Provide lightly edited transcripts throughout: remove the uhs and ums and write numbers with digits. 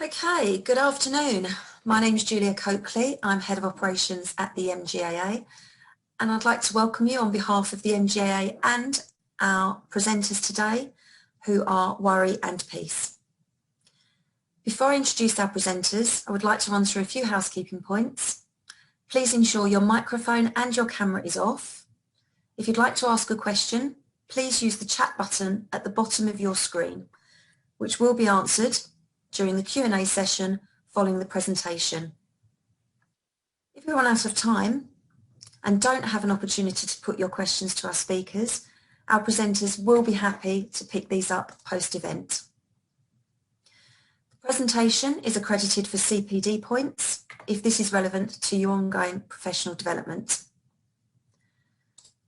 Okay, good afternoon. My name is Julia Coakley. I'm Head of Operations at the MGAA, and I'd like to welcome you on behalf of the MGAA and our presenters today, who are Worry and Peace. Before I introduce our presenters, I would like to run through a few housekeeping points. Please ensure your microphone and your camera is off. If you'd like to ask a question, please use the chat button at the bottom of your screen, which will be answered during the Q&A session following the presentation. If we run out of time and don't have an opportunity to put your questions to our speakers, our presenters will be happy to pick these up post-event. The presentation is accredited for CPD points if this is relevant to your ongoing professional development.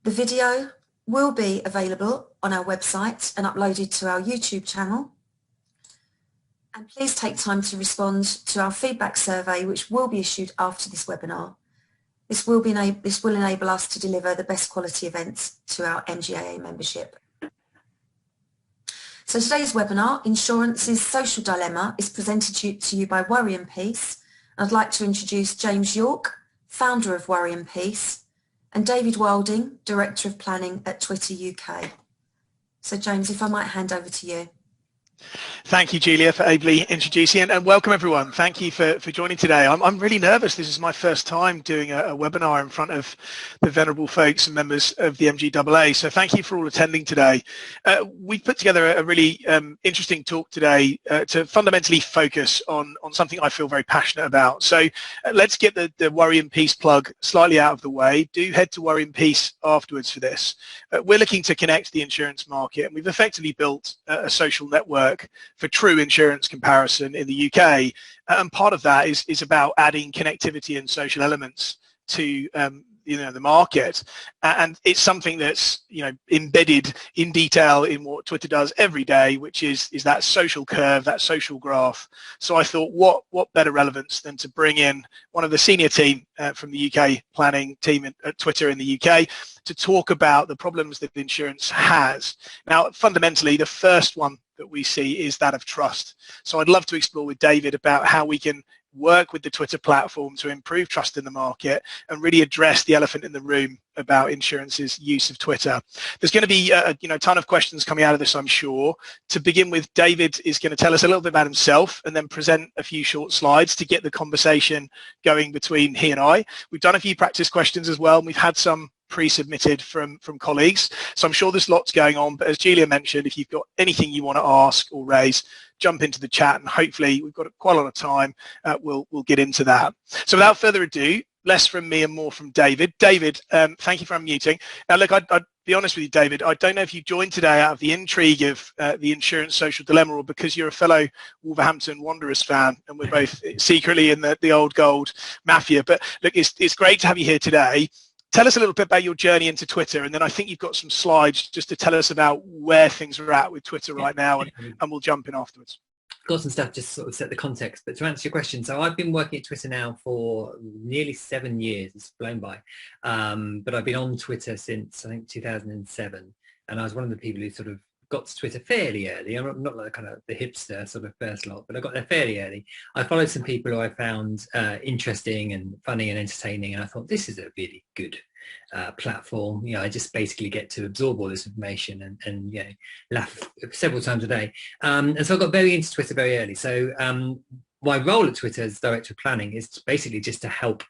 The video will be available on our website and uploaded to our YouTube channel. And please take time to respond to our feedback survey, which will be issued after this webinar. This will enable us to deliver the best quality events to our MGAA membership. So today's webinar, Insurance's Social Dilemma, is presented to you by Worry and Peace. I'd like to introduce James York, founder of Worry and Peace, and David Wilding, Director of Planning at Twitter UK. So James, if I might hand over to you. Thank you, Julia, for ably introducing and welcome everyone. Thank you for joining today. I'm really nervous. This is my first time doing a webinar in front of the venerable folks and members of the MGAA. So thank you for all attending today. We've put together a really interesting talk today to fundamentally focus on something I feel very passionate about. So let's get the Worry and Peace plug slightly out of the way. Do head to Worry and Peace afterwards for this. We're looking to connect the insurance market, and we've effectively built a social network for true insurance comparison in the UK, and part of that is about adding connectivity and social elements to the market, and it's something that's embedded in detail in what Twitter does every day, which is that social curve, that social graph. So I thought, what better relevance than to bring in one of the senior team from the UK planning team at Twitter in the UK to talk about the problems that insurance has. Now, fundamentally, the first one that we see is that of trust. So I'd love to explore with David about how we can work with the Twitter platform to improve trust in the market and really address the elephant in the room about insurance's use of Twitter. There's going to be a ton of questions coming out of this, I'm sure. To begin with, David is going to tell us a little bit about himself and then present a few short slides to get the conversation going between he and I. We've done a few practice questions as well, and we've had some pre-submitted from colleagues, so I'm sure there's lots going on, but as Julia mentioned, if you've got anything you want to ask or raise, jump into the chat, and hopefully we've got quite a lot of time. We'll get into that. So without further ado, less from me and more from David. David, thank you for unmuting. Now look, I'd be honest with you, David, I don't know if you joined today out of the intrigue of the insurance social dilemma or because you're a fellow Wolverhampton Wanderers fan and we're both secretly in the old gold mafia, but look, it's great to have you here today. Tell us a little bit about your journey into Twitter, and then I think you've got some slides just to tell us about where things are at with Twitter right now, and we'll jump in afterwards. Got some stuff just to sort of set the context, but to answer your question, so I've been working at Twitter now for nearly 7 years. It's blown by, but I've been on Twitter since I think 2007, and I was one of the people who sort of got to Twitter fairly early. I'm not like kind of the hipster sort of first lot, but I got there fairly early. I followed some people who I found interesting and funny and entertaining, and I thought this is a really good platform. I just basically get to absorb all this information and laugh several times a day. And so I got very into Twitter very early. So my role at Twitter as Director of Planning is basically just to help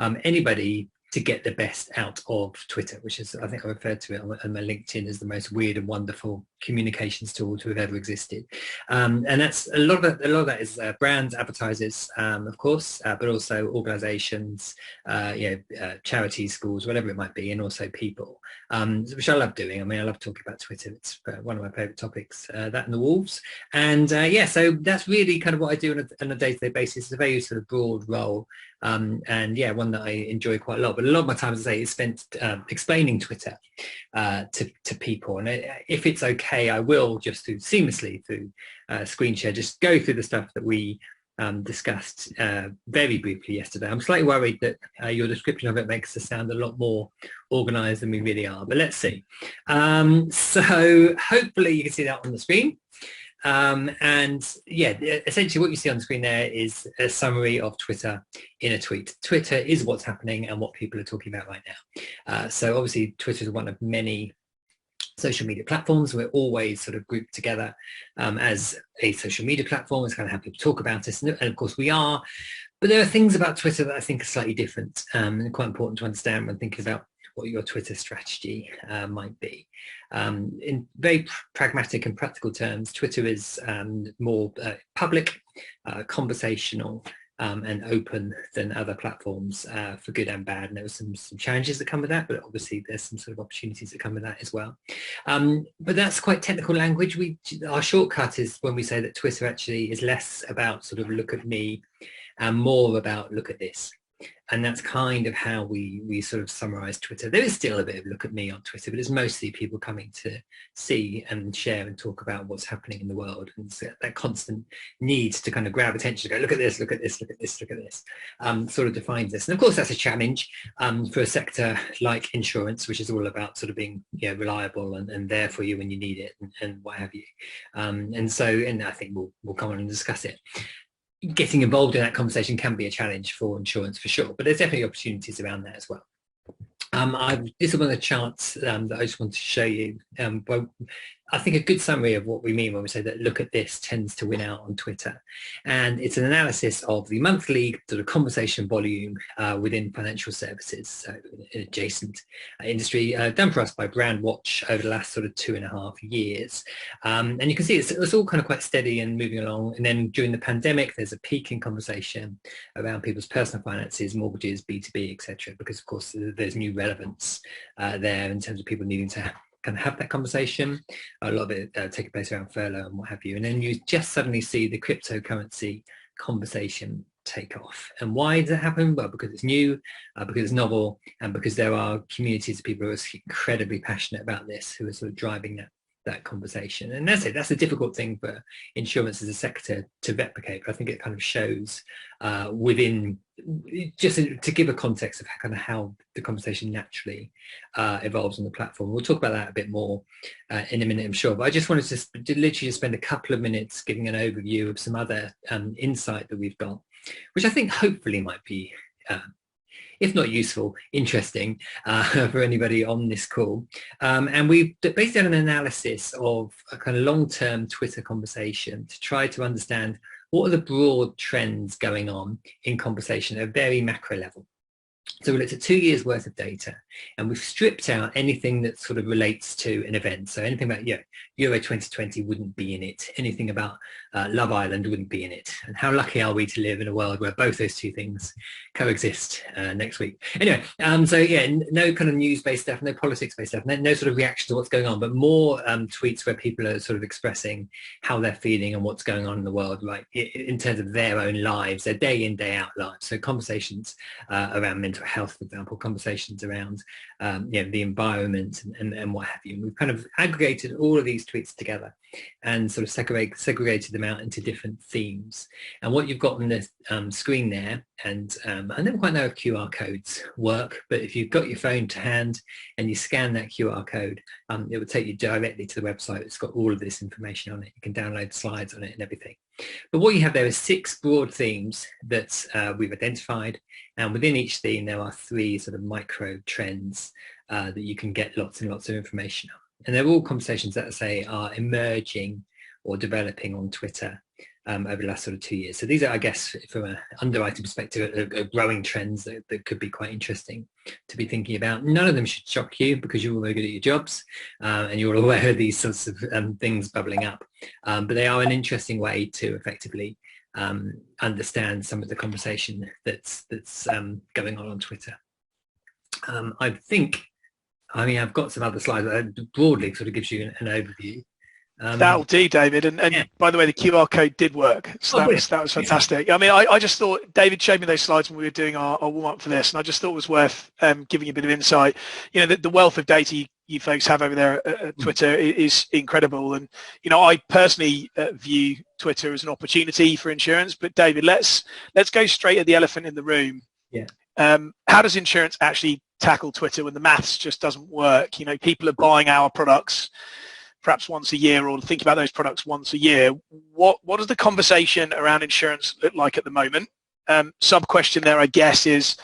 anybody to get the best out of Twitter, which is, I think I referred to it on my LinkedIn as the most weird and wonderful communications tool to have ever existed. And that's a lot of that is brands, advertisers, of course, but also organizations, charities, schools, whatever it might be, and also people, which I love doing. I mean, I love talking about Twitter. It's one of my favorite topics, that and the wolves. And so that's really kind of what I do on a day-to-day basis. It's a very sort of broad role. One that I enjoy quite a lot. But a lot of my time, as I say, is spent explaining Twitter to people. And if it's okay, I will just seamlessly through screen share, just go through the stuff that we discussed very briefly yesterday. I'm slightly worried that your description of it makes us sound a lot more organised than we really are, but let's see. So hopefully you can see that on the screen. And yeah, essentially what you see on the screen there is a summary of Twitter in a tweet. Twitter is what's happening and what people are talking about right now. So obviously Twitter is one of many social media platforms. We're always sort of grouped together as a social media platform. It's kind of how people talk about us. And of course we are, but there are things about Twitter that I think are slightly different and quite important to understand when thinking about what your Twitter strategy might be. In very pragmatic and practical terms, Twitter is more public, conversational, and open than other platforms for good and bad. And there were some challenges that come with that, but obviously there's some sort of opportunities that come with that as well. But that's quite technical language. Our shortcut is when we say that Twitter actually is less about sort of look at me and more about look at this. And that's kind of how we sort of summarize Twitter. There is still a bit of look at me on Twitter, but it's mostly people coming to see and share and talk about what's happening in the world. And so that constant need to kind of grab attention, to go, look at this, look at this, look at this, look at this, sort of defines this. And of course, that's a challenge for a sector like insurance, which is all about sort of being reliable and there for you when you need it and what have you. And I think we'll come on and discuss it. Getting involved in that conversation can be a challenge for insurance for sure, but there's definitely opportunities around that as well. This is one of the charts that I just want to show you. But I think a good summary of what we mean when we say that look at this tends to win out on Twitter. And it's an analysis of the monthly sort of conversation volume within financial services, so an adjacent industry, done for us by Brandwatch over the last sort of 2.5 years. And you can see it's all kind of quite steady and moving along. And then during the pandemic, there's a peak in conversation around people's personal finances, mortgages, B2B, etc. Because of course there's new relevance there in terms of people needing to kind of have that conversation. A lot of it taking place around furlough and what have you. And then you just suddenly see the cryptocurrency conversation take off. And why does it happen? Well, because it's new, because it's novel, and because there are communities of people who are incredibly passionate about this, who are sort of driving that conversation. And that's it. That's a difficult thing for insurance as a sector to replicate. But I think it kind of shows within, just to give a context of kind of how the conversation naturally evolves on the platform. We'll talk about that a bit more in a minute, I'm sure. But I just wanted to literally just spend a couple of minutes giving an overview of some other insight that we've got, which I think hopefully might be if not useful, interesting for anybody on this call. And we've based on an analysis of a kind of long-term Twitter conversation to try to understand what are the broad trends going on in conversation at a very macro level. So we looked at 2 years worth of data, and we've stripped out anything that sort of relates to an event. So anything about Euro 2020 wouldn't be in it. Anything about Love Island wouldn't be in it. And how lucky are we to live in a world where both those two things coexist next week. Anyway, so yeah, no kind of news-based stuff, no politics-based stuff, no sort of reaction to what's going on, but more tweets where people are sort of expressing how they're feeling and what's going on in the world, like in terms of their own lives, their day in, day out lives. So conversations around mental health, for example, conversations around the environment and what have you. And we've kind of aggregated all of these tweets together and sort of segregated them out into different themes. And what you've got on the screen there, and I never quite know if QR codes work, but if you've got your phone to hand and you scan that QR code, it will take you directly to the website. It's got all of this information on it. You can download slides on it and everything. But what you have there is 6 broad themes that we've identified, and within each theme there are 3 sort of micro trends that you can get lots and lots of information on. And they're all conversations that I say are emerging or developing on Twitter over the last sort of 2 years. So these are, I guess, from an underwriting perspective, are growing trends that could be quite interesting to be thinking about. None of them should shock you because you're all very good at your jobs and you're all aware of these sorts of things bubbling up. But they are an interesting way to effectively understand some of the conversation that's going on Twitter. I've got some other slides that broadly sort of gives you an overview. That'll do, David. And yeah. By the way, the QR code did work. So that was fantastic. I mean, I just thought, David showed me those slides when we were doing our warm-up for this, and I just thought it was worth giving you a bit of insight. You know, the wealth of data you folks have over there at Twitter is incredible. And, you know, I personally view Twitter as an opportunity for insurance. But David, let's go straight at the elephant in the room. Yeah. How does insurance actually tackle Twitter when the maths just doesn't work? You know, people are buying our products perhaps once a year, or think about those products once a year, what does the conversation around insurance look like at the moment? Sub question there, I guess, is,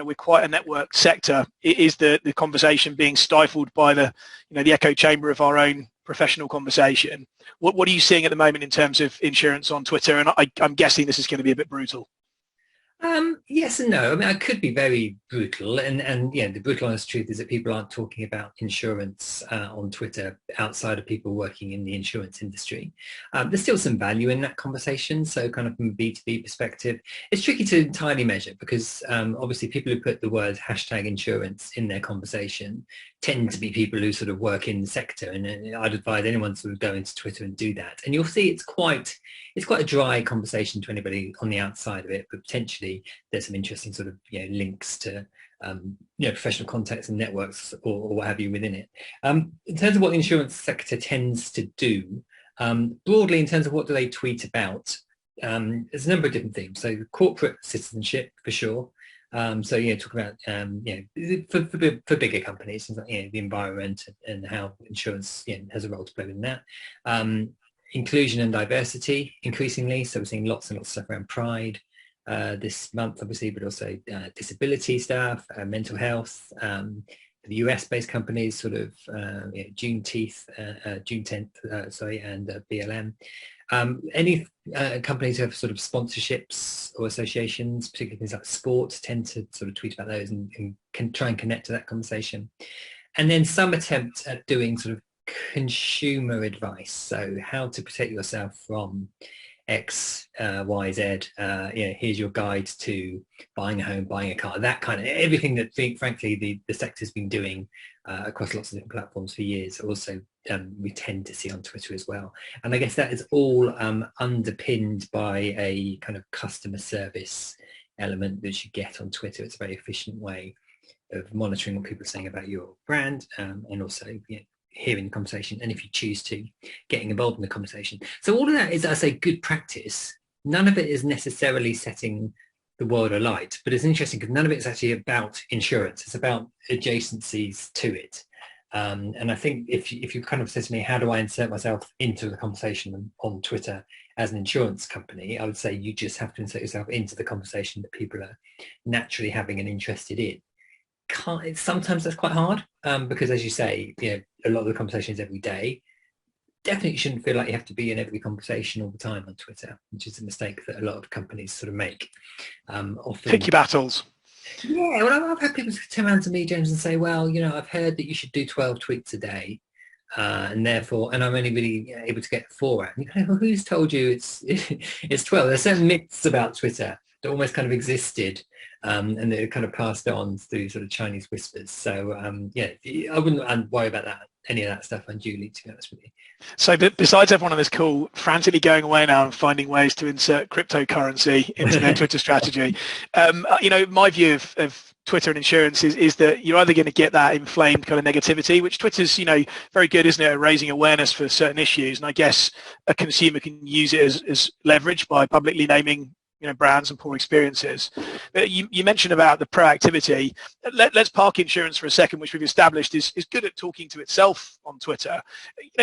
we're quite a network sector. Is the conversation being stifled by the echo chamber of our own professional conversation? What are you seeing at the moment in terms of insurance on Twitter? And I'm guessing this is going to be a bit brutal. Yes and no. I mean, I could be very brutal, and the brutal honest truth is that people aren't talking about insurance on Twitter outside of people working in the insurance industry. There's still some value in that conversation. So kind of from a B2B perspective, it's tricky to entirely measure because obviously people who put the word #insurance in their conversation tend to be people who sort of work in the sector, and I'd advise anyone to sort of go into Twitter and do that. And you'll see it's quite a dry conversation to anybody on the outside of it, but potentially there's some interesting sort of links to professional contacts and networks or what have you within it. In terms of what the insurance sector tends to do, broadly in terms of what do they tweet about, there's a number of different themes. So corporate citizenship for sure. Talk about for bigger companies, things like the environment and how insurance has a role to play in that. Inclusion and diversity increasingly, so we're seeing lots and lots of stuff around pride this month, obviously, but also disability stuff, mental health. The US-based companies, sort of June 10th, and BLM. Any companies who have sort of sponsorships or associations, particularly things like sports, tend to sort of tweet about those and can try and connect to that conversation. And then some attempt at doing sort of consumer advice, so how to protect yourself from X, Y, Z. Here's your guide to buying a home, buying a car, that kind of everything that frankly the sector's been doing across lots of different platforms for years. Also, we tend to see on Twitter as well. And I guess that is all underpinned by a kind of customer service element that you get on Twitter. It's a very efficient way of monitoring what people are saying about your brand, and also hearing the conversation, and if you choose to, getting involved in the conversation. So all of that is, I say, good practice. None of it is necessarily setting the world alight, but it's interesting because none of it is actually about insurance. It's about adjacencies to it. And I think if you kind of said to me, how do I insert myself into the conversation on Twitter as an insurance company, I would say you just have to insert yourself into the conversation that people are naturally having and interested in. Sometimes that's quite hard because, as you say, a lot of the conversations every day. Definitely shouldn't feel like you have to be in every conversation all the time on Twitter, which is a mistake that a lot of companies sort of make. Often, pick your battles. Yeah, well, I've had people turn around to me, James, and say, well, I've heard that you should do 12 tweets a day, and I'm only really able to get 4 out. And well, who's told you it's 12? There's certain myths about Twitter that almost kind of existed, and they're kind of passed on through sort of Chinese whispers. So I wouldn't worry about any of that stuff unduly, to be honest with you. So besides everyone on this call frantically going away now and finding ways to insert cryptocurrency into their Twitter strategy, my view of Twitter and insurance is that you're either going to get that inflamed kind of negativity, which Twitter's, very good, isn't it, at raising awareness for certain issues. And I guess a consumer can use it as leverage by publicly naming brands and poor experiences. But you mentioned about the proactivity. Let's park insurance for a second, which we've established is good at talking to itself on Twitter.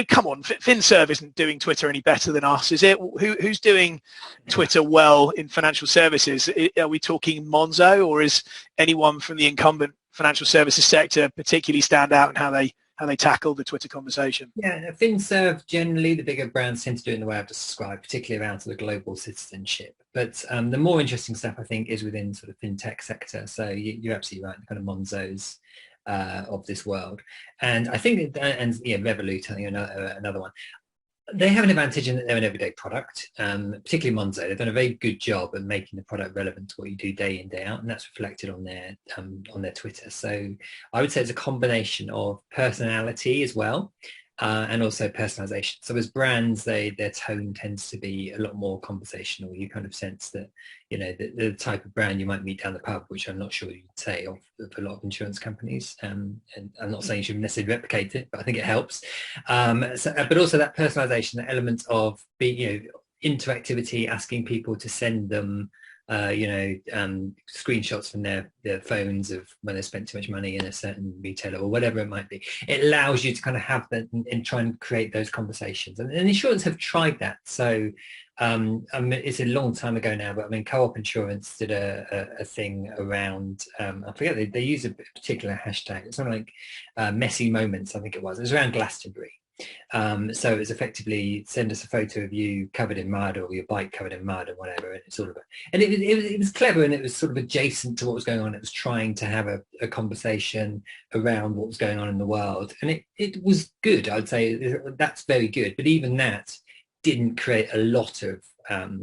Come on, FinServ isn't doing Twitter any better than us, is it? Who's doing Twitter well in financial services? Are we talking Monzo, or is anyone from the incumbent financial services sector particularly stand out in how they tackle the Twitter conversation? Yeah, FinServ, generally the bigger brands tend to do it in the way I've described, particularly around sort of global citizenship. But the more interesting stuff, I think, is within sort of fintech sector. So you're absolutely right, the kind of Monzos of this world. And I think, Revolut, I think another one. They have an advantage in that they're an everyday product, particularly Monzo. They've done a very good job at making the product relevant to what you do day in, day out, and that's reflected on their Twitter. So I would say it's a combination of personality as well, and also personalization. So as brands, their tone tends to be a lot more conversational. You kind of sense that, the type of brand you might meet down the pub, which I'm not sure you'd say of a lot of insurance companies. And I'm not saying you should necessarily replicate it, but I think it helps. But also that personalization, the element of being, interactivity, asking people to send them screenshots from their phones of when they spent too much money in a certain retailer or whatever it might be. It allows you to kind of have that and try and create those conversations. And insurance have tried that. So it's a long time ago now, but I mean, Co-op Insurance did a thing around, I forget, they use a particular hashtag. It's something like messy moments, I think it was. It was around Glastonbury. So it was effectively send us a photo of you covered in mud or your bike covered in mud or whatever, and it's sort of it was clever, and it was sort of adjacent to what was going on. It was trying to have a conversation around what was going on in the world, and it was good. I'd say that's very good, but even that didn't create a lot of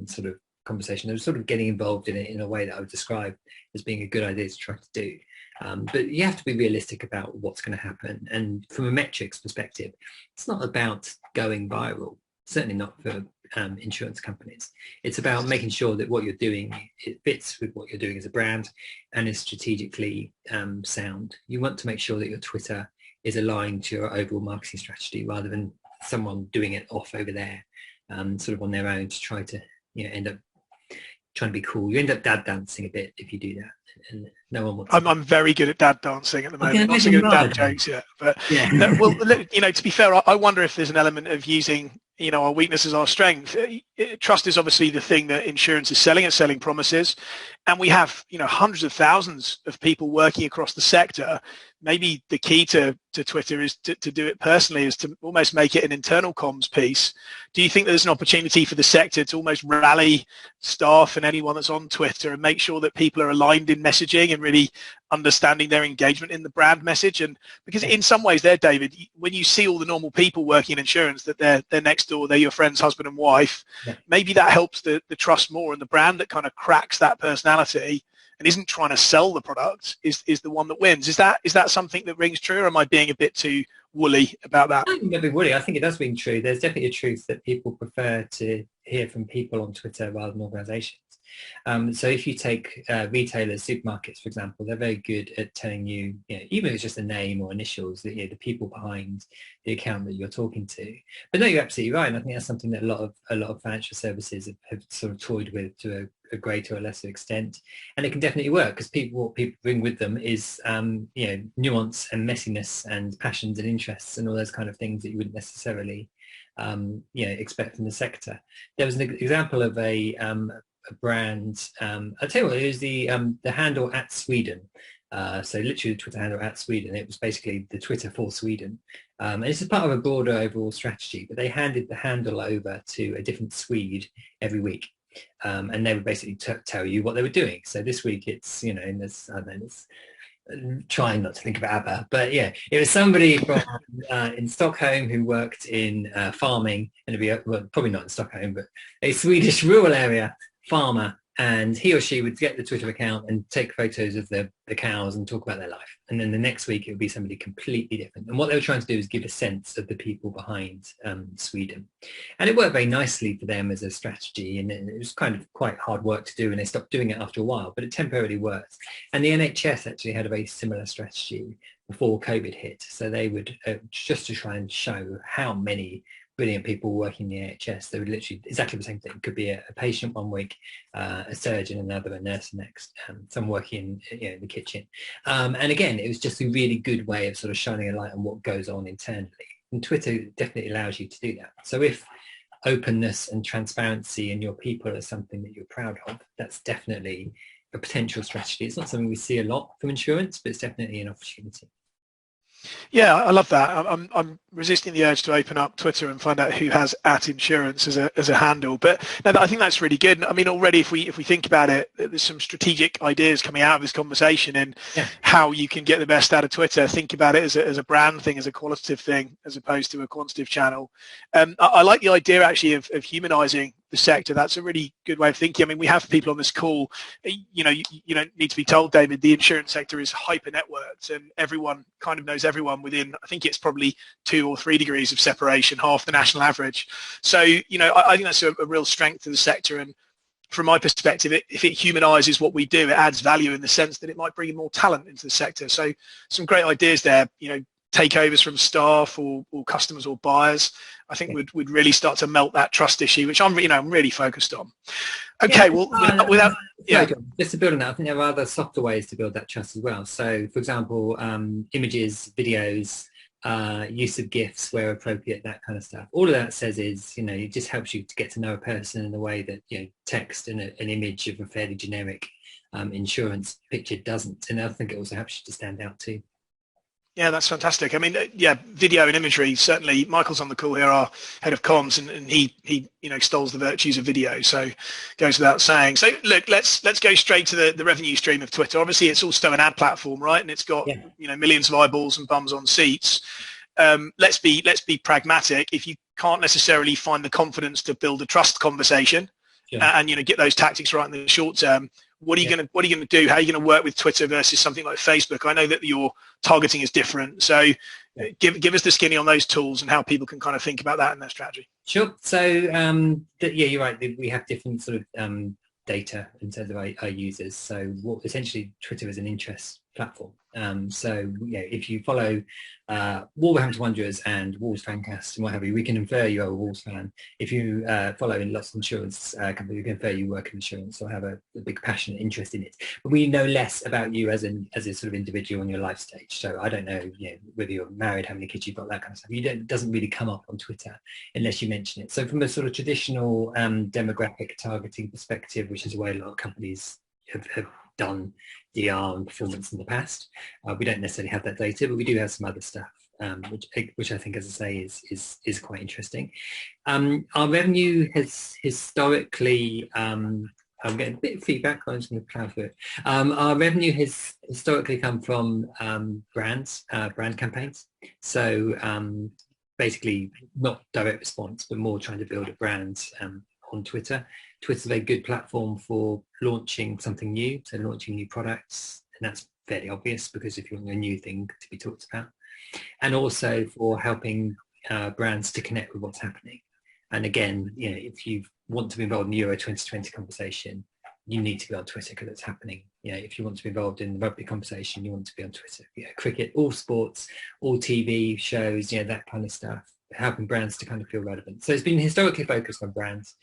sort of conversation. It was sort of getting involved in it in a way that I would describe as being a good idea to try to do. But you have to be realistic about what's going to happen. And from a metrics perspective, it's not about going viral, certainly not for insurance companies. It's about making sure that what you're doing, it fits with what you're doing as a brand and is strategically sound. You want to make sure that your Twitter is aligned to your overall marketing strategy rather than someone doing it off over there, sort of on their own to try to end up trying to be cool. You end up dad dancing a bit if you do that, and no one wants. I'm very good at dad dancing at the moment. Not so good at dad jokes yet, but yeah. Well, to be fair, I wonder if there's an element of using our weakness as our strength. Trust is obviously the thing that insurance is selling. It's selling promises, and we have hundreds of thousands of people working across the sector. Maybe the key to Twitter is to do it personally, is to almost make it an internal comms piece. Do you think there's an opportunity for the sector to almost rally staff and anyone that's on Twitter and make sure that people are aligned in messaging and really understanding their engagement in the brand message? And because in some ways there, David, when you see all the normal people working in insurance, that they're next door, they're your friend's husband and wife, maybe that helps the trust more, and the brand that kind of cracks that personality and isn't trying to sell the product is the one that wins. Is that something that rings true, or am I being a bit too woolly about that? I think woolly. I think it does ring true. There's definitely a truth that people prefer to hear from people on Twitter rather than organisations. So if you take retailers, supermarkets, for example, they're very good at telling you, even if it's just a name or initials, that the people behind the account that you're talking to. But no, you're absolutely right. And I think that's something that a lot of financial services have sort of toyed with to a greater or lesser extent, and it can definitely work because what people bring with them is nuance and messiness and passions and interests and all those kind of things that you wouldn't necessarily expect from the sector. There was an example of a brand. I'll tell you what, it was the handle @Sweden. So literally the Twitter handle @Sweden. It was basically the Twitter for Sweden. And this is part of a broader overall strategy, but they handed the handle over to a different Swede every week. And they would basically tell you what they were doing. So this week it's, trying not to think of ABBA, but yeah, it was somebody from in Stockholm who worked in farming, and it'd be probably not in Stockholm, but a Swedish rural area farmer, and he or she would get the Twitter account and take photos of the cows and talk about their life. And then the next week it would be somebody completely different. And what they were trying to do is give a sense of the people behind Sweden. And it worked very nicely for them as a strategy, and it was kind of quite hard work to do, and they stopped doing it after a while, but it temporarily worked. And the NHS actually had a very similar strategy before COVID hit. So they would, just to try and show how many brilliant people working in the NHS, they would literally exactly the same thing. It could be a patient one week, a surgeon another, a nurse the next, some working in the kitchen. And again, it was just a really good way of sort of shining a light on what goes on internally. And Twitter definitely allows you to do that. So if openness and transparency in your people are something that you're proud of, that's definitely a potential strategy. It's not something we see a lot from insurance, but it's definitely an opportunity. Yeah, I love that. I'm resisting the urge to open up Twitter and find out who has @insurance as a handle. But no, I think that's really good. I mean, already if we think about it, there's some strategic ideas coming out of this conversation and how you can get the best out of Twitter. Think about it as a brand thing, as a qualitative thing, as opposed to a quantitative channel. I like the idea actually of humanizing the sector. That's a really good way of thinking. I mean, we have people on this call, you don't need to be told, David, the insurance sector is hyper networked and everyone kind of knows everyone within, I think it's probably 2 or 3 degrees of separation, half the national average. So, I think that's a real strength to the sector. And from my perspective, if it humanizes what we do, it adds value in the sense that it might bring in more talent into the sector. So some great ideas there, takeovers from staff or customers or buyers, I think would really start to melt that trust issue, which I'm really focused on. Okay, well, without just to build on that, I think there are other softer ways to build that trust as well. So, for example, images, videos, use of GIFs where appropriate, that kind of stuff. All of that says is, it just helps you to get to know a person in a way that text and an image of a fairly generic insurance picture doesn't. And I think it also helps you to stand out too. Yeah, that's fantastic. I mean, video and imagery, certainly. Michael's on the call here, our head of comms, and he extols the virtues of video, so goes without saying. So look, let's go straight to the revenue stream of Twitter. Obviously, it's also an ad platform, right? And it's got millions of eyeballs and bums on seats. Let's be pragmatic. If you can't necessarily find the confidence to build a trust conversation and get those tactics right in the short term, what are you going to do? How are you going to work with Twitter versus something like Facebook? I know that your targeting is different, so give us the skinny on those tools and how people can kind of think about that in their strategy. Sure. So you're right. We have different sort of data in terms of our users. So essentially Twitter is an interest platform. So if you follow Wolverhampton Wanderers and Wolves Fancast and what have you, we can infer you're a Wolves fan. If you follow in lots of insurance companies, we can infer you work in insurance or have a big passionate interest in it. But we know less about you as a sort of individual on your life stage. So I don't know, whether you're married, how many kids you've got, that kind of stuff. It doesn't really come up on Twitter unless you mention it. So from a sort of traditional demographic targeting perspective, which is the way a lot of companies have done DR and performance in the past. We don't necessarily have that data, but we do have some other stuff, which I think, as I say, is quite interesting. Our revenue has historically, I'm getting a bit of feedback, I'm just going to plow through it. Our revenue has historically come from brands, brand campaigns. So basically not direct response, but more trying to build a brand on Twitter. Twitter's a very good platform for launching something new, so launching new products, and that's fairly obvious because if you want a new thing to be talked about, and also for helping brands to connect with what's happening. And again, if you want to be involved in the Euro 2020 conversation, you need to be on Twitter because it's happening. If you want to be involved in the rugby conversation, you want to be on Twitter. Cricket, all sports, all TV shows, that kind of stuff. Helping brands to kind of feel relevant. So it's been historically focused on brands,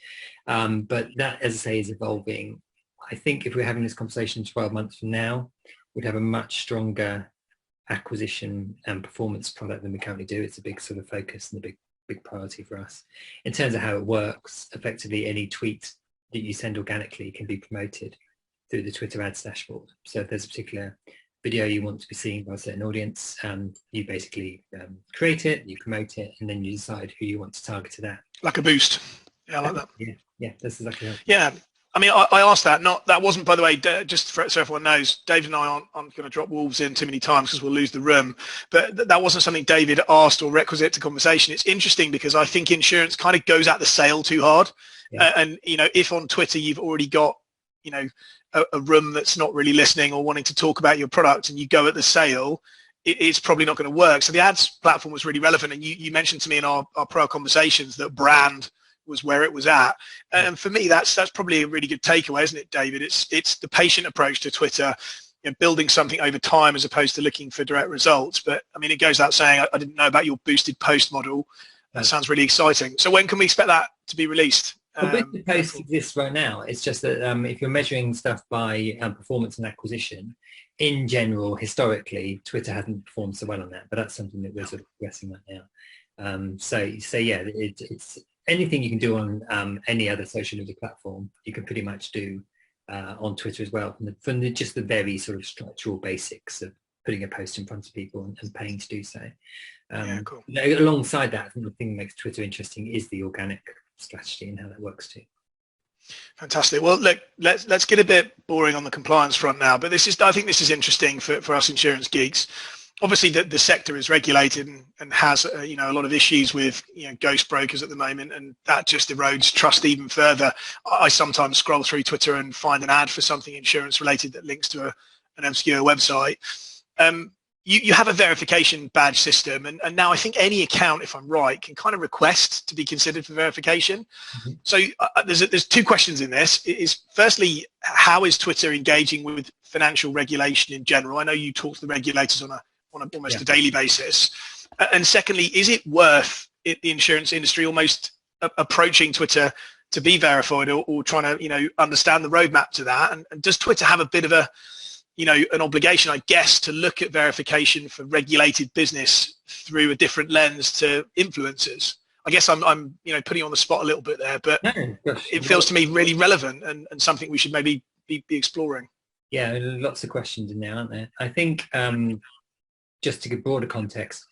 but that, as I say, is evolving. I think if we're having this conversation 12 months from now, we'd have a much stronger acquisition and performance product than we currently do. It's a big sort of focus and a big priority for us. In terms of how it works, effectively any tweet that you send organically can be promoted through the Twitter ads dashboard. So if there's a particular video you want to be seen by a certain audience, you basically create it, you promote it, and then you decide who you want to target to that. Like a boost. Yeah, I like that. Yeah, that's exactly right. Yeah, I mean, I asked that. That wasn't, by the way, just so everyone knows, David and I aren't going to drop Wolves in too many times because we'll lose the room. But that wasn't something David asked or requisite to conversation. It's interesting because I think insurance kind of goes at the sale too hard. Yeah. And, if on Twitter you've already got, a room that's not really listening or wanting to talk about your product and you go at the sale, it's probably not going to work. So the ads platform was really relevant. And you mentioned to me in our prior conversations that brand was where it was at. And for me, that's probably a really good takeaway, isn't it, David? It's the patient approach to Twitter, building something over time as opposed to looking for direct results. But I mean, it goes without saying, I didn't know about your boosted post model. That sounds really exciting. So when can we expect that to be released? Boosted post exists right now. It's just that if you're measuring stuff by performance and acquisition, in general, historically, Twitter hasn't performed so well on that. But that's something that we're sort of progressing right now. So yeah, it's anything you can do on any other social media platform, you can pretty much do on Twitter as well, from just the very sort of structural basics of putting a post in front of people and paying to do so. Cool. Alongside that, I think the thing that makes Twitter interesting is the organic strategy and how that works too. Fantastic. Well, look, let's get a bit boring on the compliance front now, but I think this is interesting for us insurance geeks. Obviously, the sector is regulated and has a lot of issues with ghost brokers at the moment, and that just erodes trust even further. I sometimes scroll through Twitter and find an ad for something insurance related that links to an obscure website. You have a verification badge system, and now I think any account, if I'm right, can kind of request to be considered for verification. Mm-hmm. So there's two questions in this. Firstly, how is Twitter engaging with financial regulation in general? I know you talk to the regulators on a on almost a daily basis? And secondly, is it worth the insurance industry almost approaching Twitter to be verified, or trying to, understand the roadmap to that? And does Twitter have a bit of an obligation, I guess, to look at verification for regulated business through a different lens to influencers? I guess I'm putting you on the spot a little bit there, but it feels to me really relevant and something we should maybe be exploring. Yeah, lots of questions in there, aren't there? I think just to give broader context,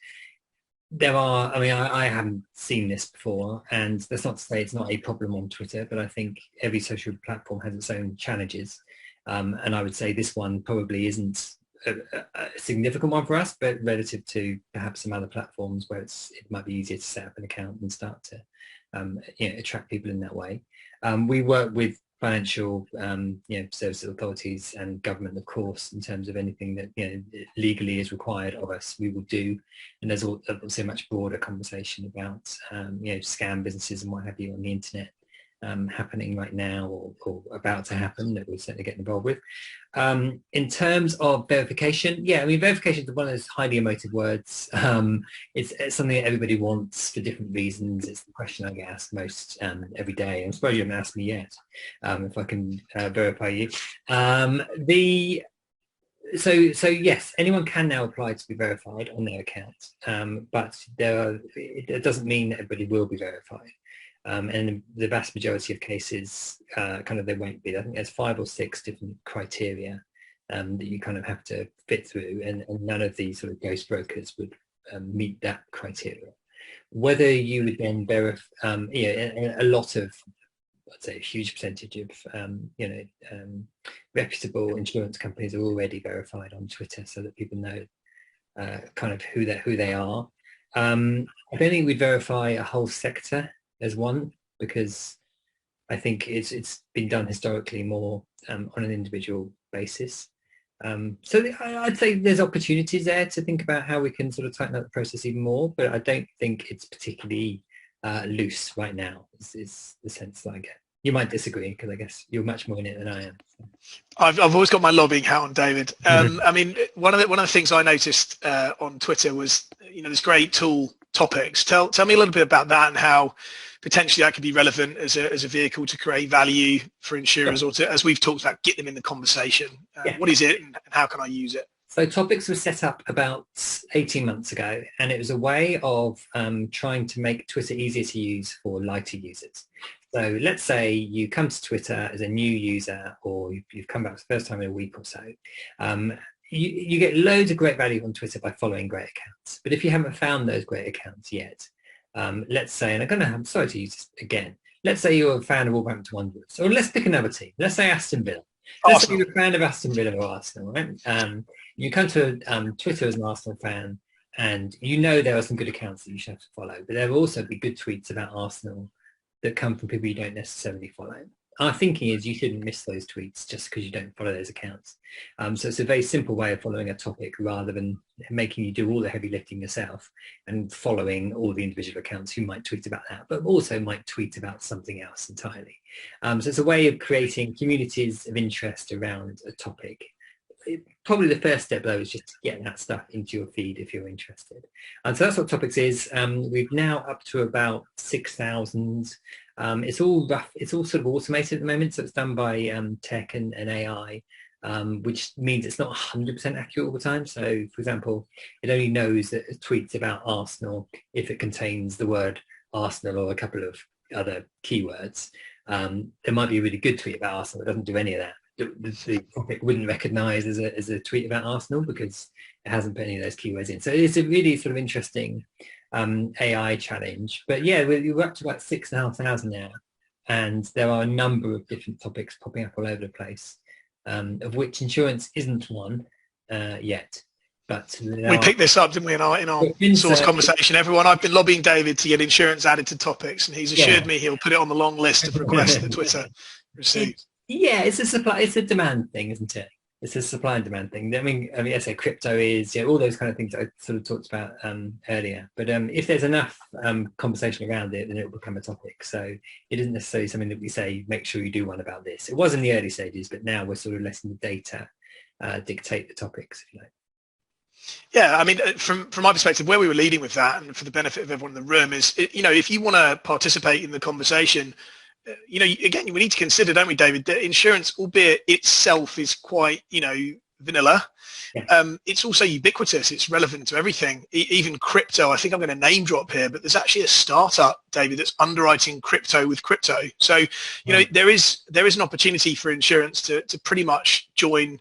there are, I haven't seen this before, and that's not to say it's not a problem on Twitter, but I think every social platform has its own challenges. And I would say this one probably isn't a significant one for us, but relative to perhaps some other platforms where it might be easier to set up an account and start to attract people in that way. We work with financial services authorities and government, of course, in terms of anything that legally is required of us, we will do. And there's also a much broader conversation about scam businesses and what have you on the internet happening right now or about to happen that we're certainly getting involved with. In terms of verification, verification is one of those highly emotive words. It's something that everybody wants for different reasons. It's the question I get asked most every day. I suppose you haven't asked me yet if I can verify you. So yes, anyone can now apply to be verified on their account, but it doesn't mean that everybody will be verified. And the vast majority of cases, they won't be. I think there's 5 or 6 different criteria that you kind of have to fit through, and none of these sort of ghost brokers would meet that criteria. Whether you would then verify, a lot of, I'd say a huge percentage of, reputable insurance companies are already verified on Twitter, so that people know kind of who they are. I don't think we'd verify a whole sector as one, because I think it's been done historically more on an individual basis. So I'd say there's opportunities there to think about how we can sort of tighten up the process even more, but I don't think it's particularly loose right now, is the sense that I get. You might disagree, because I guess you're much more in it than I am. So. I've always got my lobbying hat on, David. One of the things I noticed on Twitter was this great tool, Topics. Tell me a little bit about that and how potentially that could be relevant as a vehicle to create value for insurers, or to, as we've talked about, get them in the conversation. What is it, and how can I use it? So Topics was set up about 18 months ago, and it was a way of trying to make Twitter easier to use for lighter users. So let's say you come to Twitter as a new user, or you've come back for the first time in a week or so. You get loads of great value on Twitter by following great accounts. But if you haven't found those great accounts yet, let's say, and I'm sorry to use this again, let's say you're a fan of Wolverhampton Wanderers, or let's pick another team. Let's say Aston Villa. Let's say you're a fan of Aston Villa or Arsenal, right? You come to Twitter as an Arsenal fan, and there are some good accounts that you should have to follow, but there will also be good tweets about Arsenal that come from people you don't necessarily follow. Our thinking is you shouldn't miss those tweets just because you don't follow those accounts. So it's a very simple way of following a topic, rather than making you do all the heavy lifting yourself and following all the individual accounts who might tweet about that, but also might tweet about something else entirely. So it's a way of creating communities of interest around a topic. Probably the first step, though, is just to get that stuff into your feed if you're interested. And so that's what Topics is. We've now up to about 6,000. It's all rough. It's all sort of automated at the moment, so it's done by tech and AI, which means it's not 100% accurate all the time. So, for example, it only knows that it tweets about Arsenal if it contains the word Arsenal or a couple of other keywords. There might be a really good tweet about Arsenal that doesn't do any of that. The topic wouldn't recognise as a tweet about Arsenal because it hasn't put any of those keywords in. So it's a really sort of interesting AI challenge. But yeah, we're up to about 6,500 now, and there are a number of different topics popping up all over the place, of which insurance isn't one yet. But we picked this up, didn't we, in our source conversation? Everyone, I've been lobbying David to get insurance added to Topics, and he's assured me he'll put it on the long list of requests that Twitter receives. Yeah, it's a demand thing, isn't it? It's a supply and demand thing. I mean, I say crypto is, all those kind of things that I sort of talked about earlier. But if there's enough conversation around it, then it will become a topic. So it isn't necessarily something that we say, make sure you do one about this. It was in the early stages, but now we're sort of letting the data dictate the topics, if you like. Yeah, I mean, from my perspective, where we were leading with that, and for the benefit of everyone in the room, is if you want to participate in the conversation, again, we need to consider, don't we, David, that insurance, albeit itself is quite vanilla. Yeah. It's also ubiquitous. It's relevant to everything, even crypto. I think I'm going to name drop here, but there's actually a startup, David, that's underwriting crypto with crypto. So, there is an opportunity for insurance to pretty much join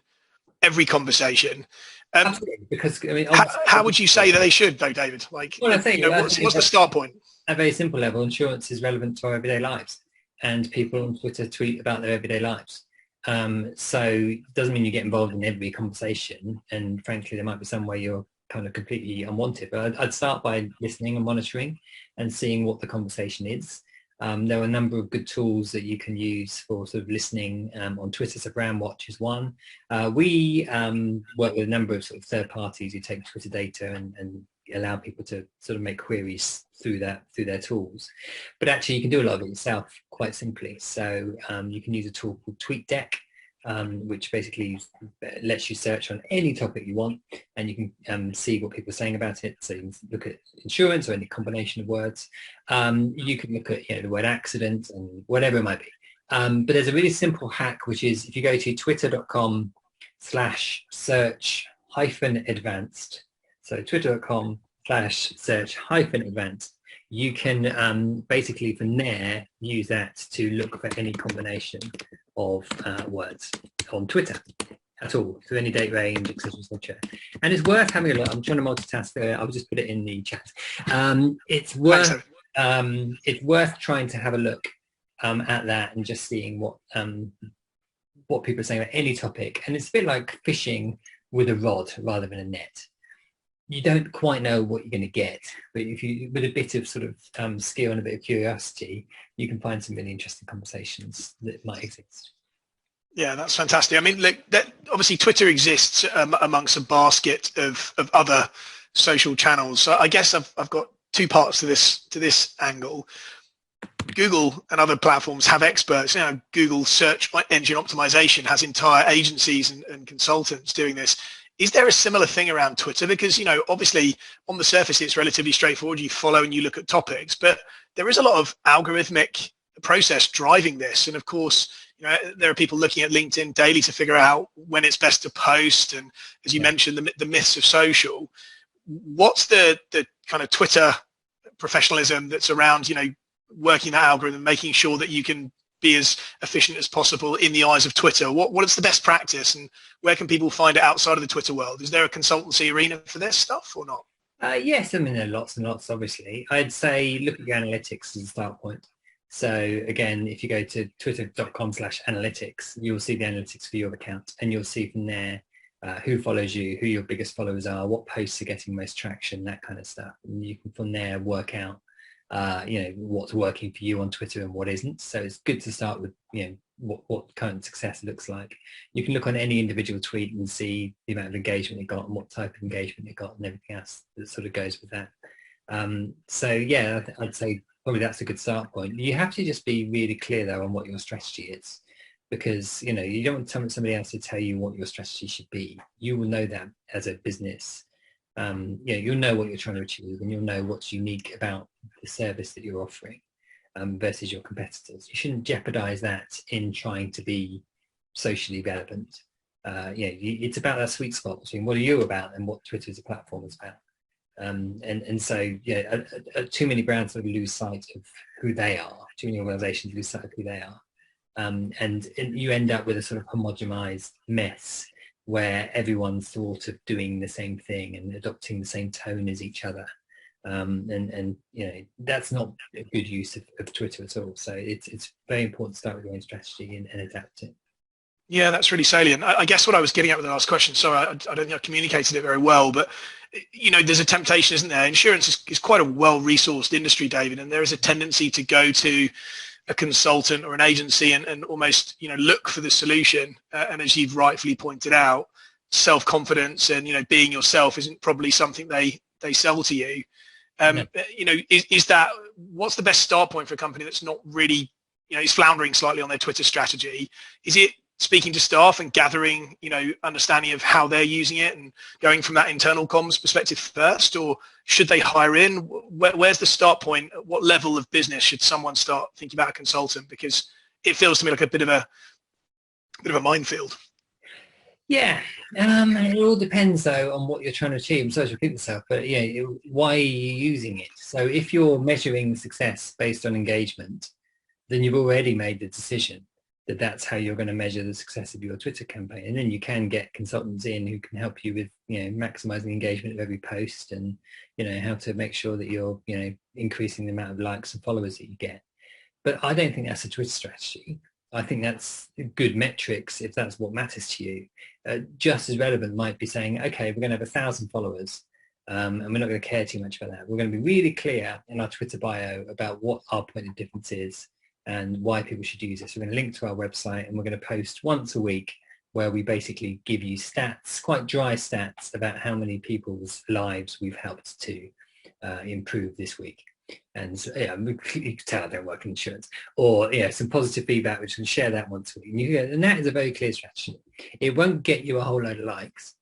every conversation. Absolutely, because I mean, how would you say that they should, though, David? Like, well, I think what's the start point? At a very simple level, insurance is relevant to our everyday lives, and people on Twitter tweet about their everyday lives. So it doesn't mean you get involved in every conversation, and frankly there might be some where you're kind of completely unwanted, but I'd start by listening and monitoring and seeing what the conversation is. There are a number of good tools that you can use for sort of listening on Twitter. So Brandwatch is one. We work with a number of sort of third parties who take Twitter data and allow people to sort of make queries through their tools. But actually you can do a lot of it yourself quite simply. So you can use a tool called TweetDeck, which basically lets you search on any topic you want, and you can see what people are saying about it. So you can look at insurance or any combination of words. You can look at the word accident and whatever it might be. But there's a really simple hack, which is if you go to twitter.com/search-advanced, so twitter.com/search-advanced, you can basically from there use that to look for any combination of words on Twitter at all, through any date range, etc., etc. And it's worth having a look. I'm trying to multitask there. I'll just put it in the chat. It's worth trying to have a look at that and just seeing what people are saying about any topic. And it's a bit like fishing with a rod rather than a net. You don't quite know what you're going to get, but if you, with a bit of sort of skill and a bit of curiosity, you can find some really interesting conversations that might exist. Yeah, that's fantastic. I mean, look, obviously Twitter exists amongst a basket of other social channels. So I guess I've got two parts to this angle. Google and other platforms have experts. Google search engine optimization has entire agencies and consultants doing this. Is there a similar thing around Twitter? Because, obviously on the surface, it's relatively straightforward. You follow and you look at topics, but there is a lot of algorithmic process driving this. And of course, there are people looking at LinkedIn daily to figure out when it's best to post. And as you mentioned, the myths of social. What's the kind of Twitter professionalism that's around, working that algorithm, making sure that you can be as efficient as possible in the eyes of Twitter? What is the best practice, and where can people find it outside of the Twitter world? Is there a consultancy arena for this stuff or not? Yes, I mean, there are lots and lots, obviously. I'd say look at your analytics as a start point. So again, if you go to twitter.com/analytics, you'll see the analytics for your account, and you'll see from there who follows you, who your biggest followers are, what posts are getting most traction, that kind of stuff. And you can from there work out what's working for you on Twitter and what isn't. So it's good to start with what current success looks like. You can look on any individual tweet and see the amount of engagement it got and what type of engagement it got and everything else that sort of goes with that. So yeah, I'd say probably that's a good start point. You have to just be really clear though on what your strategy is, because you don't want somebody else to tell you what your strategy should be. You will know that as a business. You'll know what you're trying to achieve, and you'll know what's unique about the service that you're offering versus your competitors. You shouldn't jeopardize that in trying to be socially relevant. It's about that sweet spot between what are you about and what Twitter as a platform is about. Too many brands sort of lose sight of who they are. Too many organizations lose sight of who they are. And you end up with a sort of homogenized mess where everyone's sort of doing the same thing and adopting the same tone as each other. That's not a good use of Twitter at all. So it's very important to start with your own strategy and adapt it. Yeah, that's really salient. I guess what I was getting at with the last question, sorry, I don't think I communicated it very well, but there's a temptation, isn't there? Insurance is quite a well-resourced industry, David, and there is a tendency to go to a consultant or an agency and almost look for the solution. And as you've rightfully pointed out, self-confidence and being yourself isn't probably something they sell to you. No. Is that, what's the best start point for a company that's not really is floundering slightly on their Twitter strategy? Is it speaking to staff and gathering, understanding of how they're using it and going from that internal comms perspective first, or should they hire in? Where's the start point? At what level of business should someone start thinking about a consultant? Because it feels to me like a bit of a minefield. Yeah, it all depends though on what you're trying to achieve. I'm sorry to repeat myself, but yeah, why are you using it? So if you're measuring success based on engagement, then you've already made the decision that that's how you're going to measure the success of your Twitter campaign. And then you can get consultants in who can help you with, maximizing engagement of every post and, how to make sure that you're, increasing the amount of likes and followers that you get. But I don't think that's a Twitter strategy. I think that's good metrics if that's what matters to you. Just as relevant might be saying, okay, we're going to have 1,000 followers and we're not going to care too much about that. We're going to be really clear in our Twitter bio about what our point of difference is and why people should use this. We're going to link to our website and we're going to post once a week where we basically give you stats, quite dry stats about how many people's lives we've helped to improve this week. And you can tell I don't work in insurance, or some positive feedback, which can share that once a week. And that is a very clear strategy. It won't get you a whole load of likes.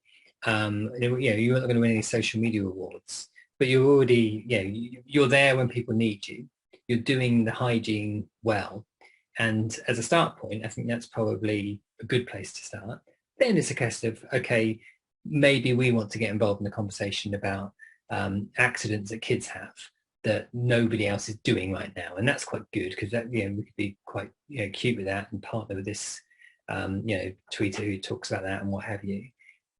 You're not going to win any social media awards, but you're already, you're there when people need you. You're doing the hygiene well. And as a start point, I think that's probably a good place to start. Then it's a case of, okay, maybe we want to get involved in the conversation about accidents that kids have that nobody else is doing right now, and that's quite good because that we could be quite cute with that and partner with this tweeter who talks about that and what have you.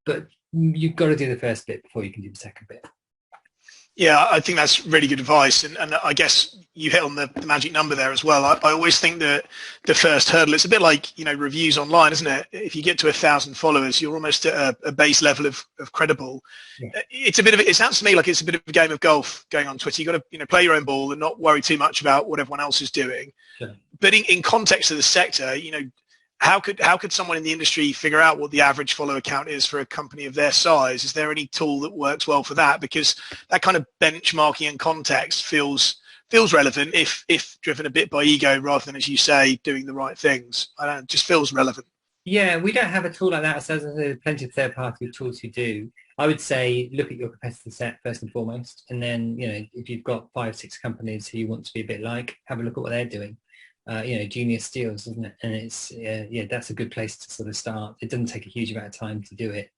But you've got to do the first bit before you can do the second bit. Yeah, I think that's really good advice, and I guess you hit on the magic number there as well. I always think that the first hurdle, it's a bit like reviews online, isn't it? If you get to 1,000 followers, you're almost at a base level of credible. Yeah. It sounds to me like it's a bit of a game of golf going on Twitter. You've got to play your own ball and not worry too much about what everyone else is doing. Sure. But in context of the sector, how could someone in the industry figure out what the average follower count is for a company of their size? Is there any tool that works well for that? Because that kind of benchmarking and context feels relevant if driven a bit by ego rather than, as you say, doing the right things. It just feels relevant. Yeah, we don't have a tool like that. So there's plenty of third-party tools who do. I would say look at your competitor set first and foremost, and then if you've got 5-6 companies who you want to be a bit like, have a look at what they're doing. Genius steals, isn't it? And it's that's a good place to sort of start. It doesn't take a huge amount of time to do it.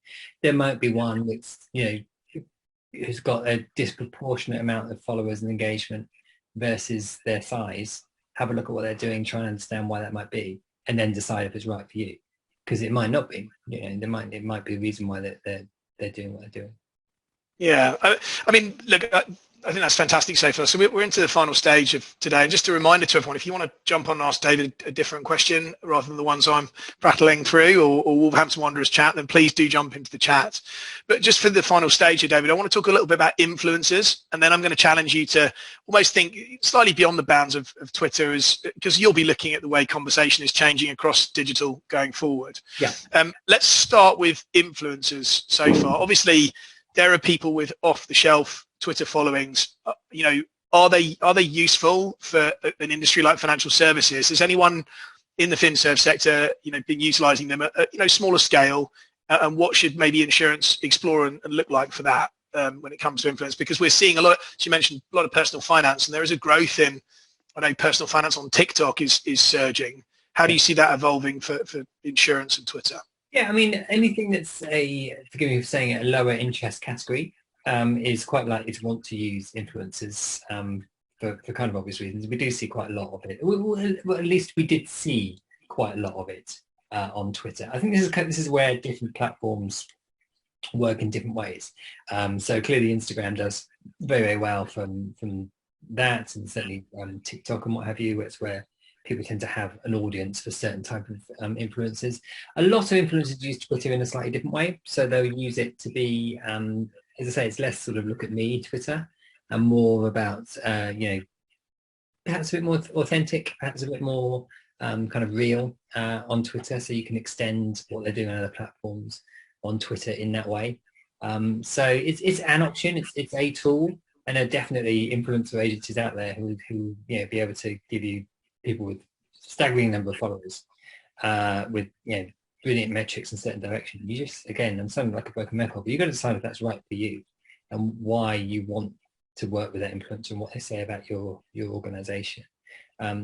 There might be one that's who's got a disproportionate amount of followers and engagement versus their size. Have a look at what they're doing, try and understand why that might be, and then decide if it's right for you, because it might not be. It might be a reason why they're doing what they're doing. Yeah, I mean, look, I think that's fantastic so far. So we're into the final stage of today. And just a reminder to everyone, if you want to jump on and ask David a different question rather than the ones I'm prattling through, or Wolverhampton Wanderers chat, then please do jump into the chat. But just for the final stage here, David, I want to talk a little bit about influencers, and then I'm going to challenge you to almost think slightly beyond the bounds of Twitter, because you'll be looking at the way conversation is changing across digital going forward. Yeah. Let's start with influencers so far. Obviously, there are people with off-the-shelf Twitter followings. Are they useful for an industry like financial services? Has anyone in the FinServ sector, been utilising them at smaller scale? And what should maybe insurance explore and look like for that when it comes to influence? Because we're seeing a lot. As you mentioned, a lot of personal finance, and there is a growth in. I know personal finance on TikTok is surging. How do you see that evolving for insurance and Twitter? Yeah, I mean, anything that's forgive me for saying it, a lower interest category is quite likely to want to use influencers for kind of obvious reasons. We do see quite a lot of it. Well, at least we did see quite a lot of it on Twitter. I think this is where different platforms work in different ways. So clearly Instagram does very, very well from that, and certainly TikTok and what have you. It's where people tend to have an audience for certain type of influencers. A lot of influencers use Twitter in a slightly different way. So they'll use it to be, as I say, it's less sort of look at me Twitter and more about, perhaps a bit more authentic, perhaps a bit more kind of real on Twitter. So you can extend what they're doing on other platforms on Twitter in that way. So it's an option, it's a tool, and there are definitely influencer agencies out there who be able to give you people with staggering number of followers with brilliant metrics in certain direction. You just, again, I'm sounding like a broken record, but you've got to decide if that's right for you and why you want to work with that influencer and what they say about your organization.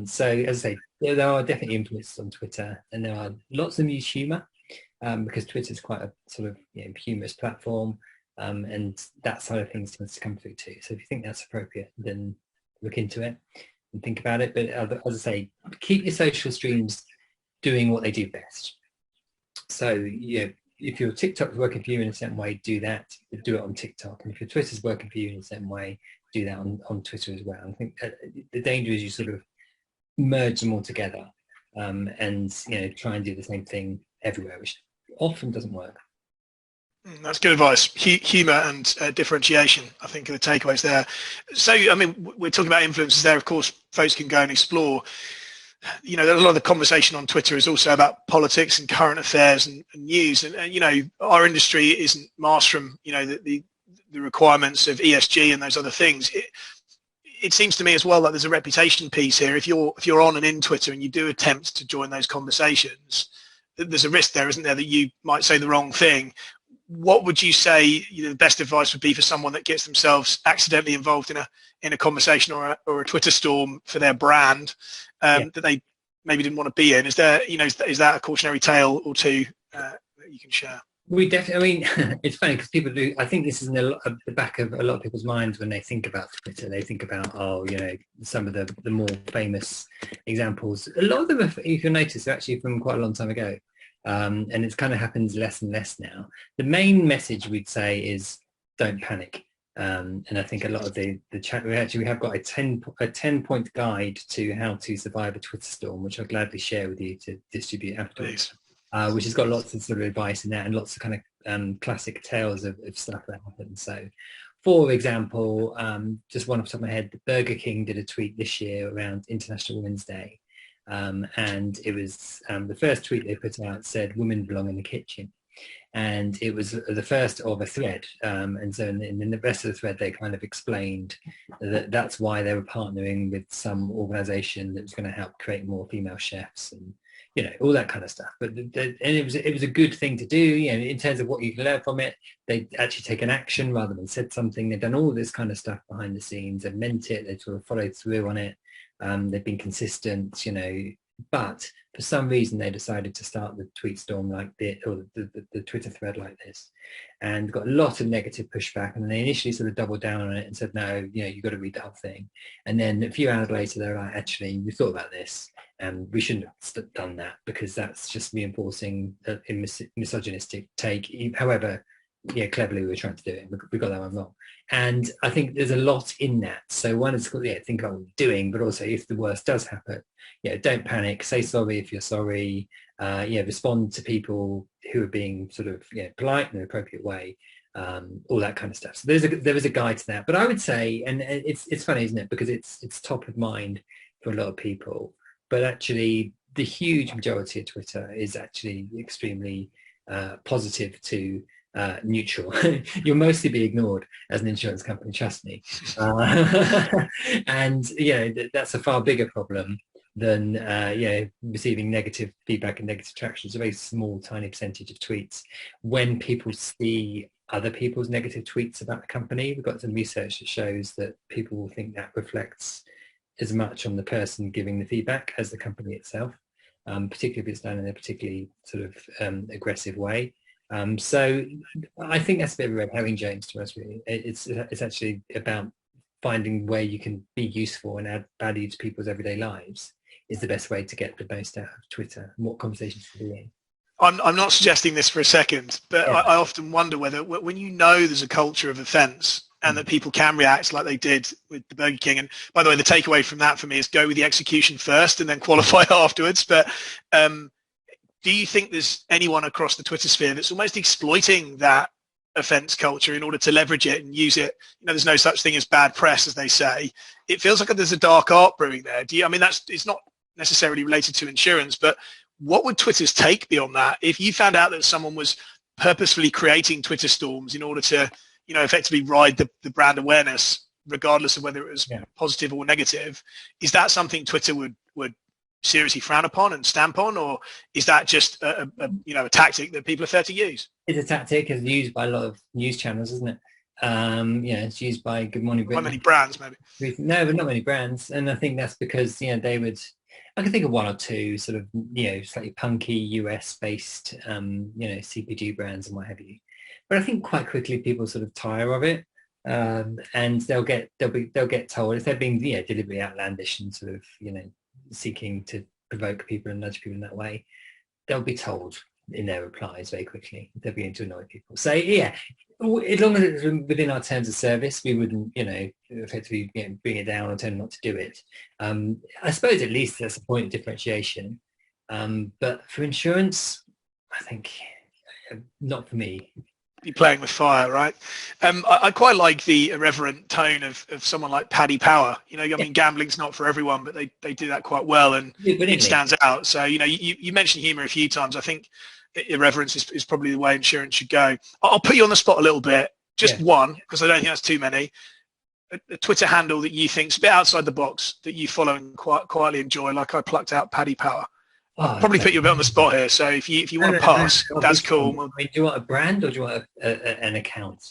So as I say, there are definitely influencers on Twitter, and there are lots of them use humor, because Twitter is quite a sort of humorous platform, and that side of things tends to come through too. So if you think that's appropriate, then look into it and think about it. But as I say, keep your social streams doing what they do best. So if your TikTok's working for you in a certain way, do it on TikTok. And if your Twitter's working for you in a certain way, do that on Twitter as well. I think the danger is you sort of merge them all together, and try and do the same thing everywhere, which often doesn't work. That's good advice. Humour and differentiation, I think, are the takeaways there. So, I mean, we're talking about influencers there. Of course, folks can go and explore. A lot of the conversation on Twitter is also about politics and current affairs and news. And our industry isn't masked from, the requirements of ESG and those other things. It seems to me as well that there's a reputation piece here. If you're on and in Twitter and you do attempt to join those conversations, there's a risk there, isn't there, that you might say the wrong thing. What would you say the best advice would be for someone that gets themselves accidentally involved in a conversation or a Twitter storm for their brand that they maybe didn't want to be in? Is there is that a cautionary tale or two that you can share? We definitely, I mean, it's funny because people do, I think this is in the back of a lot of people's minds when they think about Twitter. They think about, some of the more famous examples. A lot of them, if you'll notice, are actually from quite a long time ago. And it's kind of happens less and less now. The main message we'd say is don't panic. And I think a lot of the chat, we have got a 10-point guide to how to survive a Twitter storm, which I'll gladly share with you to distribute afterwards. Which has got lots of sort of advice in that and lots of kind of classic tales of stuff that happened. So, for example, just one off the top of my head, Burger King did a tweet this year around International Women's Day. And it was the first tweet they put out said, "Women belong in the kitchen." And it was the first of a thread. And so in the rest of the thread, they kind of explained that that's why they were partnering with some organization that was going to help create more female chefs and all that kind of stuff. But and it was a good thing to do, in terms of what you can learn from it. They actually taken action rather than said something. They've done all this kind of stuff behind the scenes. They've meant it. They've sort of followed through on it. They've been consistent, but for some reason they decided to start the tweet storm like this, or the Twitter thread like this, and got a lot of negative pushback. And they initially sort of doubled down on it and said, no, you've got to read the whole thing. And then a few hours later, they're like, actually, we thought about this and we shouldn't have done that because that's just reinforcing a misogynistic take. However, cleverly we were trying to do it. We got that one wrong. And I think there's a lot in that. So one is think about what you're doing, but also if the worst does happen, don't panic, say sorry if you're sorry, respond to people who are being sort of polite in an appropriate way, all that kind of stuff. So there is a guide to that. But I would say, and it's funny, isn't it? Because it's top of mind for a lot of people, but actually the huge majority of Twitter is actually extremely positive to neutral. You'll mostly be ignored as an insurance company, trust me. And that's a far bigger problem than receiving negative feedback and negative traction. It's a very small, tiny percentage of tweets. When people see other people's negative tweets about the company, we've got some research that shows that people will think that reflects as much on the person giving the feedback as the company itself, particularly if it's done in a particularly sort of aggressive way. So I think that's a bit of a red herring, James, to us really. It's actually about finding where you can be useful and add value to people's everyday lives is the best way to get the most out of Twitter and what conversations to be in. I'm not suggesting this for a second, but I often wonder whether when there's a culture of offence and that people can react like they did with the Burger King. And by the way, the takeaway from that for me is go with the execution first and then qualify afterwards. But do you think there's anyone across the Twitter sphere that's almost exploiting that offence culture in order to leverage it and use it? There's no such thing as bad press, as they say. It feels like there's a dark art brewing there. It's not necessarily related to insurance, but what would Twitter's take be on that? If you found out that someone was purposefully creating Twitter storms in order to, effectively ride the brand awareness, regardless of whether it was positive or negative, is that something Twitter would seriously frown upon and stamp on, or is that just a tactic that people are fair to use? It's a tactic. It's used by a lot of news channels, isn't it? It's used by Good Morning Britain. Not many brands, maybe. No, but not many brands, and I think that's because they would. I can think of one or two sort of slightly punky US-based CPG brands and what have you. But I think quite quickly people sort of tire of it, and they'll get told if they're being deliberately outlandish and sort of seeking to provoke people and nudge people in that way, they'll be told in their replies very quickly. They're beginning to annoy people. So yeah, as long as it's within our terms of service, we wouldn't effectively bring it down or tell them not to do it. I suppose at least that's a point of differentiation. But for insurance, I think not for me. Be playing with fire, right? I quite like the irreverent tone of someone like Paddy Power. Gambling's not for everyone, but they do that quite well, and it stands out. So you mentioned humour a few times. I think irreverence is probably the way insurance should go. I'll put you on the spot a little bit, just one, because I don't think that's too many. A Twitter handle that you think's a bit outside the box that you follow and quietly enjoy, like I plucked out Paddy Power. I'll probably put you a bit on the spot here, so if you want to pass, that's cool. I mean, do you want a brand or do you want an account?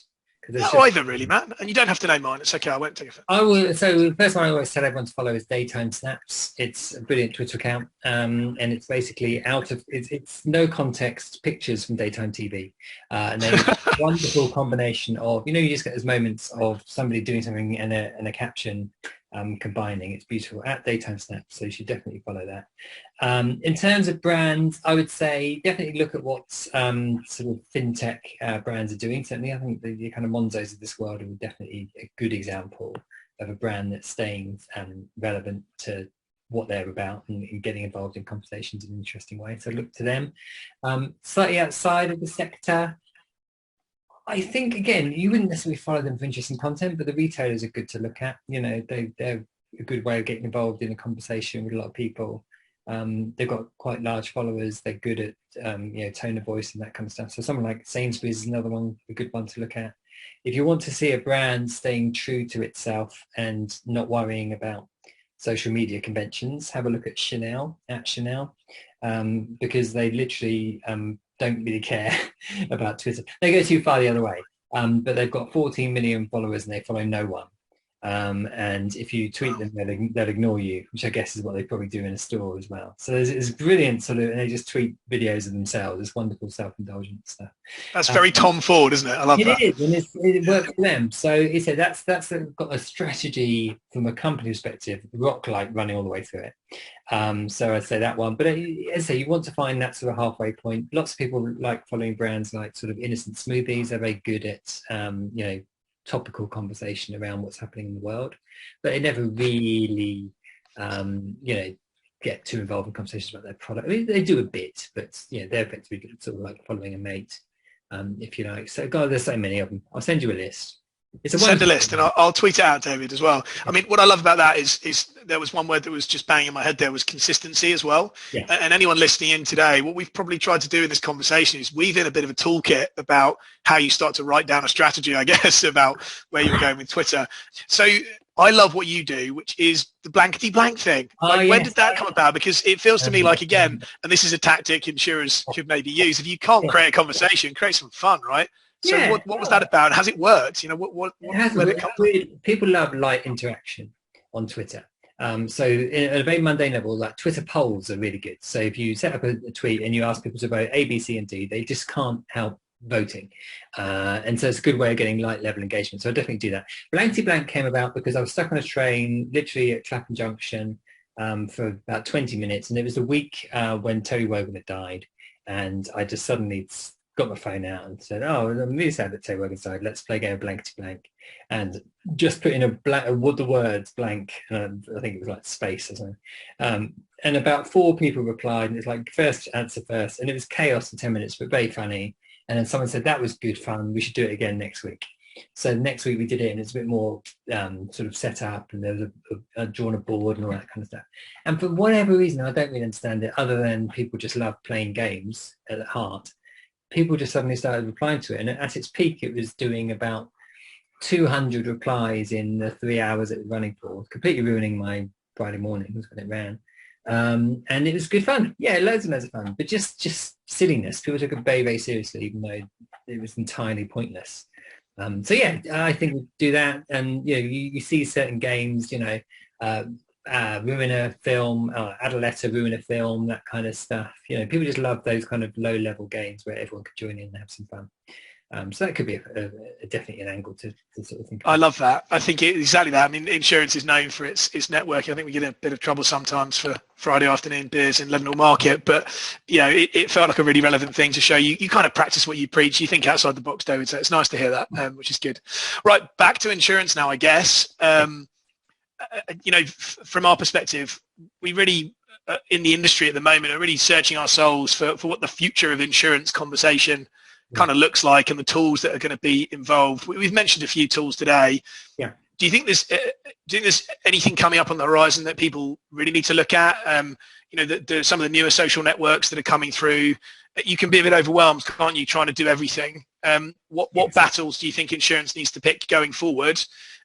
Either really, Matt. And you don't have to know mine. It's okay. I won't take it. I will. So the first one I always tell everyone to follow is Daytime Snaps. It's a brilliant Twitter account, and it's basically it's no context pictures from daytime TV, and then a wonderful combination of you just get those moments of somebody doing something and a caption. Combining. It's beautiful at Daytime Snaps, so you should definitely follow that. In terms of brands, I would say definitely look at what sort of fintech brands are doing. Certainly, I think the kind of Monzos of this world are definitely a good example of a brand that's staying relevant to what they're about and getting involved in conversations in an interesting way. So look to them. Slightly outside of the sector, I think, again, you wouldn't necessarily follow them for interesting content, but the retailers are good to look at. They're a good way of getting involved in a conversation with a lot of people. They've got quite large followers. They're good at, tone of voice and that kind of stuff. So someone like Sainsbury's is another one, a good one to look at. If you want to see a brand staying true to itself and not worrying about social media conventions, have a look at Chanel, because they literally don't really care about Twitter. They go too far the other way, but they've got 14 million followers and they follow no one. And if you tweet them, they'll ignore you, which I guess is what they probably do in a store as well. So there's brilliant sort of, and they just tweet videos of themselves. It's wonderful self-indulgent stuff. That's very Tom Ford, isn't it? I love that. It is, and it works for them. So that's got a strategy from a company perspective, rock-like running all the way through it. So I'd say that one. But as I say, you want to find that sort of halfway point. Lots of people like following brands like sort of Innocent Smoothies. They're very good at, topical conversation around what's happening in the world, but they never really get too involved in conversations about their product. I mean, they do a bit, but they're effectively sort of like following a mate, if you like. So God, there's so many of them. I'll send you a list. Send a list and I'll tweet it out, David, as well. I mean, what I love about that is there was one word that was just banging in my head there was consistency as well. Yeah. And anyone listening in today, what we've probably tried to do in this conversation is weave in a bit of a toolkit about how you start to write down a strategy, I guess, about where you're going with Twitter. So I love what you do, which is the blankety blank thing. When did that come about? Because it feels to me like, again, and this is a tactic insurers should maybe use, if you can't create a conversation, create some fun, right? So what was that about? Has it worked? Where did it come from? People love light interaction on Twitter. So at a very mundane level, like Twitter polls are really good. So if you set up a tweet and you ask people to vote A, B, C, and D, they just can't help voting. And so it's a good way of getting light level engagement. So I definitely do that. Blankety blank came about because I was stuck on a train, literally at Clapham Junction for about 20 minutes. And it was the week when Terry Wogan had died. And I just suddenly got my phone out and said, "Oh, I'm really sad that Terry Wogan's died. Let's play a game of blankety blank," and just put in the words blank. I think it was like space or something. And about 4 people replied, and it's like first answer first, and it was chaos for 10 minutes, but very funny. And then someone said that was good fun. We should do it again next week. So next week we did it, and it's a bit more sort of set up, and there was a drawn a board and all that kind of stuff. And for whatever reason, I don't really understand it, other than people just love playing games at heart. People just suddenly started replying to it, and at its peak it was doing about 200 replies in the 3 hours it was running for, completely ruining my Friday mornings when it ran. And it was good fun. Yeah, loads and loads of fun, but just silliness. People took it very, very seriously, even though it was entirely pointless. So yeah, I think we do that. And you see certain games, ruin a film, add a letter, ruin a film, that kind of stuff. People just love those kind of low level games where everyone could join in and have some fun. So that could be definitely an angle to sort of think about. I love that. I think exactly that. I mean, insurance is known for its networking. I think we get a bit of trouble sometimes for Friday afternoon beers in Leadenhall Market, but it felt like a really relevant thing to show you. You kind of practice what you preach. You think outside the box, David. So it's nice to hear that, which is good. Right, back to insurance now, I guess. From our perspective, we really in the industry at the moment are really searching our souls for what the future of insurance conversation kind of looks like and the tools that are going to be involved. We've mentioned a few tools today. Yeah. Do you think there's anything coming up on the horizon that people really need to look at? Some of the newer social networks that are coming through, you can be a bit overwhelmed, can't you, trying to do everything? What battles do you think insurance needs to pick going forward,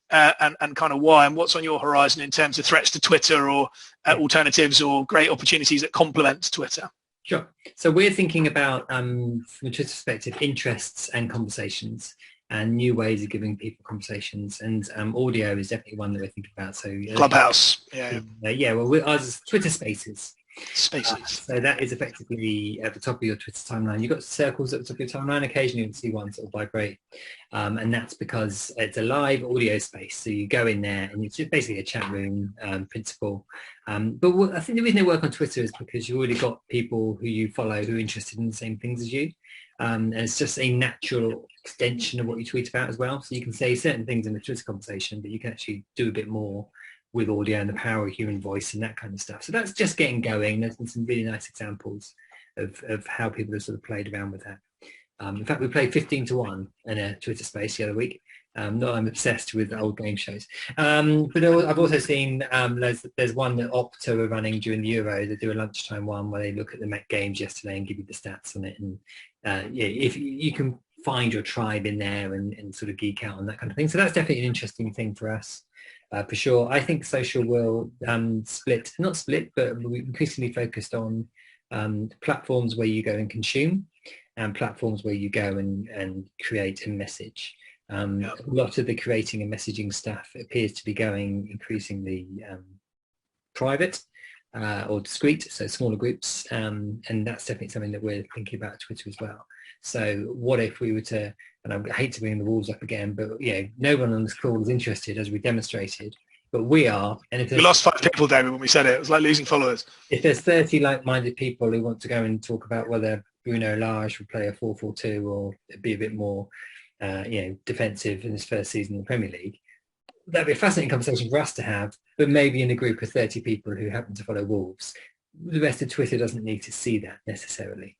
and kind of why? And what's on your horizon in terms of threats to Twitter or alternatives or great opportunities that complement Twitter? Sure. So we're thinking about, from a Twitter perspective, interests and conversations and new ways of giving people conversations. And audio is definitely one that we're thinking about. So Clubhouse. Well, ours is Twitter Spaces. Spaces. So that is effectively at the top of your Twitter timeline. You've got circles at the top of your timeline. Occasionally you'll see one sort of vibrate. And that's because it's a live audio space. So you go in there and it's just basically a chat room principle. But I think the reason they work on Twitter is because you've already got people who you follow who are interested in the same things as you. And it's just a natural extension of what you tweet about as well. So you can say certain things in the Twitter conversation, but you can actually do a bit more with audio and the power of human voice and that kind of stuff. So that's just getting going. There's been some really nice examples of how people have sort of played around with that. In fact, we played 15-1 in a Twitter space the other week. I'm obsessed with old game shows. But I've also seen there's one that Opta were running during the Euro. They do a lunchtime one where they look at the Met games yesterday and give you the stats on it. And if you can find your tribe in there and sort of geek out on that kind of thing. So that's definitely an interesting thing for us. For sure. I think social will not split, but we're increasingly focused on platforms where you go and consume and platforms where you go and create a message. A lot of the creating and messaging stuff appears to be going increasingly private or discreet, so smaller groups, and that's definitely something that we're thinking about Twitter as well. So what if we were to, and I hate to bring the rules up again, but no one on this call is interested, as we demonstrated, but we are. And if we lost 5 people, David, when we said it. It was like losing followers. If there's 30 like-minded people who want to go and talk about whether Bruno Lage would play a 4-4-2 or be a bit more defensive in his first season in the Premier League, that'd be a fascinating conversation for us to have, but maybe in a group of 30 people who happen to follow Wolves. The rest of Twitter doesn't need to see that necessarily.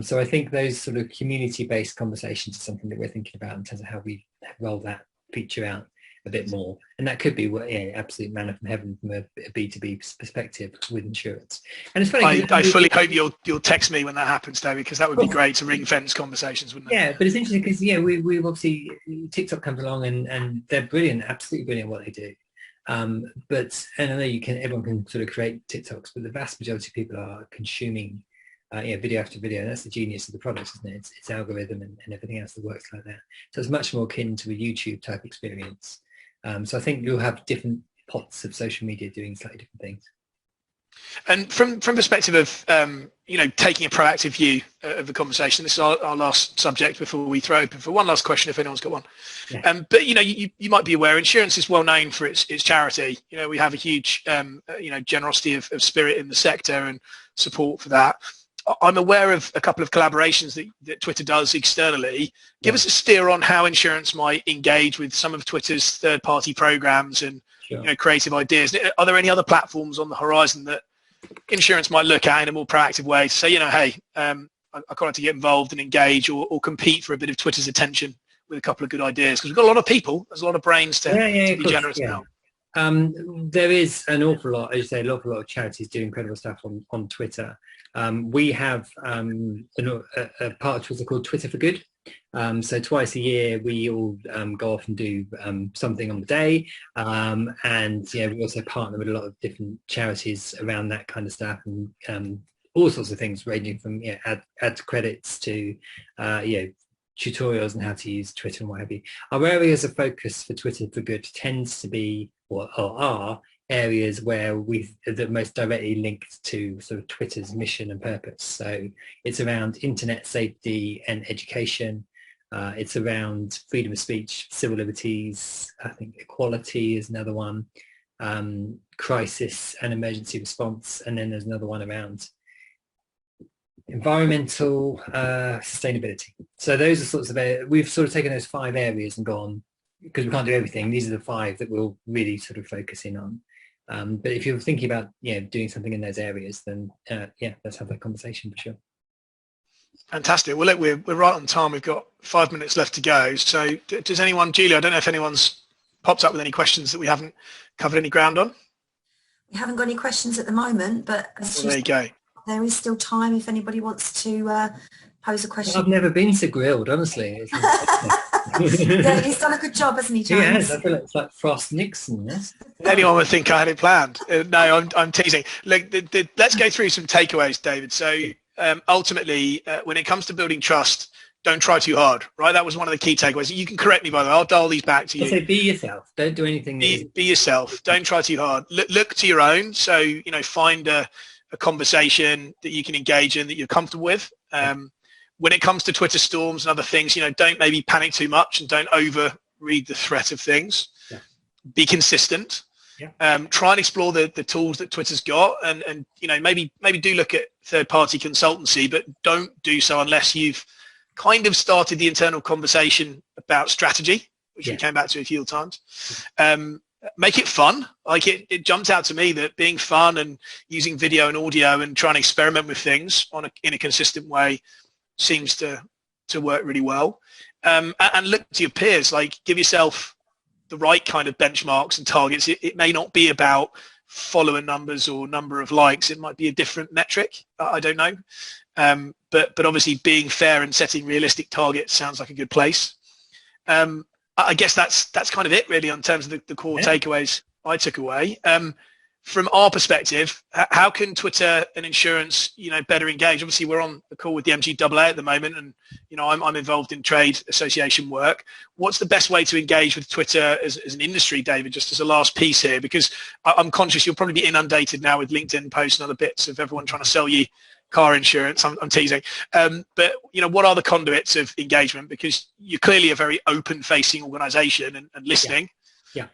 So I think those sort of community-based conversations are something that we're thinking about in terms of how we roll that feature out a bit more. And that could be absolute manna from heaven from a B2B perspective with insurance. And it's funny. I fully hope you'll text me when that happens, David, because that would be great to ring fence conversations, wouldn't it? Yeah, but it's interesting because we've obviously, TikTok comes along and they're brilliant, absolutely brilliant what they do. But and I know everyone can sort of create TikToks, but the vast majority of people are consuming video after video, and that's the genius of the product, isn't it? It's algorithm and everything else that works like that. So it's much more akin to a YouTube type experience. So I think you'll have different pots of social media doing slightly different things. And from perspective of taking a proactive view of the conversation, this is our last subject before we throw open for one last question if anyone's got one. Yeah. But you might be aware insurance is well known for its charity. We have a huge generosity of spirit in the sector and support for that. I'm aware of a couple of collaborations that Twitter does externally. Give us a steer on how insurance might engage with some of Twitter's third-party programs and creative ideas. Are there any other platforms on the horizon that insurance might look at in a more proactive way to say, hey, I quite like to get involved and engage or compete for a bit of Twitter's attention with a couple of good ideas? Because we've got a lot of people, there's a lot of brains to be generous now. There is an awful lot, as you say, an awful lot of charities do incredible stuff on Twitter. We have a part of Twitter called Twitter for Good. So twice a year we all go off and do something on the day, and we also partner with a lot of different charities around that kind of stuff, and all sorts of things ranging from add credits to tutorials on how to use Twitter and what have you. Our areas of focus for Twitter for Good tends to be or are areas where that most directly linked to sort of Twitter's mission and purpose. So it's around internet safety and education. It's around freedom of speech, civil liberties. I think equality is another one. Crisis and emergency response, and then there's another one around environmental sustainability. So those are sorts of we've sort of taken those 5 areas and gone, because we can't do everything, these are the 5 that we'll really sort of focus in on. But if you're thinking about doing something in those areas, then let's have that conversation for sure. Fantastic. Well, look, we're right on time. We've got 5 minutes left to go. So does anyone, Julia, I don't know if anyone's popped up with any questions that we haven't covered any ground on? We haven't got any questions at the moment, but there you go. There is still time if anybody wants to pose a question. I've never been so grilled, honestly. Yeah, he's done a good job, hasn't he, James? He has. I feel like it's like Frost Nixon. Yes. Anyone would think I had it planned. No, I'm teasing. Look, let's go through some takeaways, David. So ultimately, when it comes to building trust, don't try too hard, right? That was one of the key takeaways. You can correct me, by the way. I'll dial these back to you. Say be yourself. Don't do anything. Be yourself. Don't try too hard. Look to your own. So, find a conversation that you can engage in that you're comfortable with. When it comes to Twitter storms and other things, don't maybe panic too much and don't overread the threat of things. Yeah. Be consistent. Yeah. Try and explore the tools that Twitter's got, and maybe do look at third-party consultancy, but don't do so unless you've kind of started the internal conversation about strategy, which we came back to a few times. Make it fun. Like it jumped out to me that being fun and using video and audio and trying to experiment with things in a consistent way seems to work really well. And look to your peers. Like, give yourself the right kind of benchmarks and targets. It may not be about follower numbers or number of likes. It might be a different metric. I don't know. But obviously being fair and setting realistic targets sounds like a good place. I guess that's kind of it really in terms of the core takeaways I took away. From our perspective, how can Twitter and insurance, better engage? Obviously, we're on the call with the MGAA at the moment, and I'm involved in trade association work. What's the best way to engage with Twitter as an industry, David? Just as a last piece here, because I'm conscious you'll probably be inundated now with LinkedIn posts and other bits of everyone trying to sell you car insurance. I'm teasing, but what are the conduits of engagement? Because you're clearly a very open-facing organisation and listening. Yeah.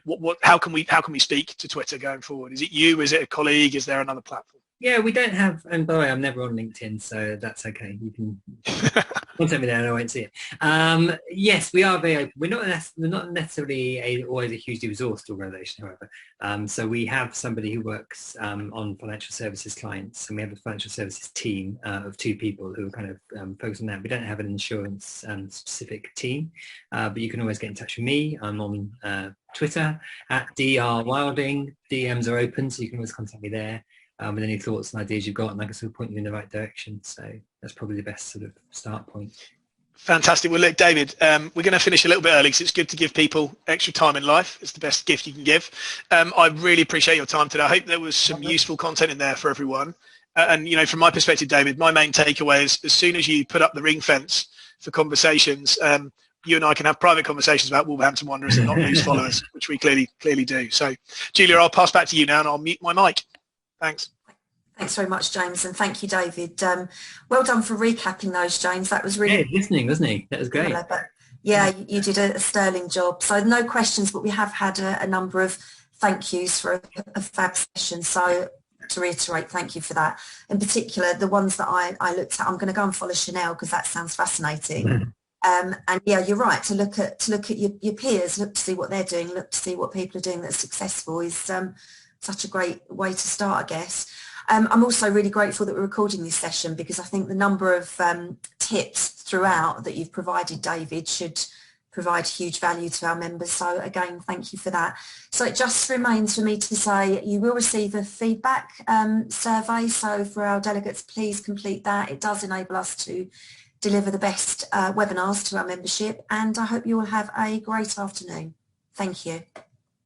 How can we speak to Twitter going forward? Is it you? Is it a colleague? Is there another platform? Yeah, we don't have, and by the way, I'm never on LinkedIn, so that's okay. You can contact me there and I won't see it. Yes, we are very open. We're not necessarily always a hugely resourced organisation, however. So we have somebody who works on financial services clients, and we have a financial services team of 2 people who are kind of focused on that. We don't have an insurance specific team, but you can always get in touch with me. I'm on Twitter at Dr. Wilding. DMs are open, so you can always contact me there. With any thoughts and ideas you've got, and I can sort of point you in the right direction. So that's probably the best sort of start point. Fantastic. Well, look, David, we're going to finish a little bit early because it's good to give people extra time in life. It's the best gift you can give. I really appreciate your time today. I hope there was some useful content in there for everyone. And, from my perspective, David, my main takeaway is as soon as you put up the ring fence for conversations, you and I can have private conversations about Wolverhampton Wanderers and not lose followers, which we clearly do. So, Julia, I'll pass back to you now and I'll mute my mic. Thanks. Thanks very much, James, and thank you, David. Well done for recapping those, James. That was really listening, wasn't he? That was great. But yeah, you did a sterling job. So no questions, but we have had a number of thank yous for a fab session. So to reiterate, thank you for that. In particular, the ones that I looked at, I'm going to go and follow Chanel because that sounds fascinating. And yeah, you're right. To look at your peers, look to see what they're doing, look to see what people are doing that's successful is such a great way to start, I guess. I'm also really grateful that we're recording this session because I think the number of tips throughout that you've provided, David, should provide huge value to our members. So again, thank you for that. So it just remains for me to say you will receive a feedback survey. So for our delegates, please complete that. It does enable us to deliver the best webinars to our membership, and I hope you will have a great afternoon. Thank you.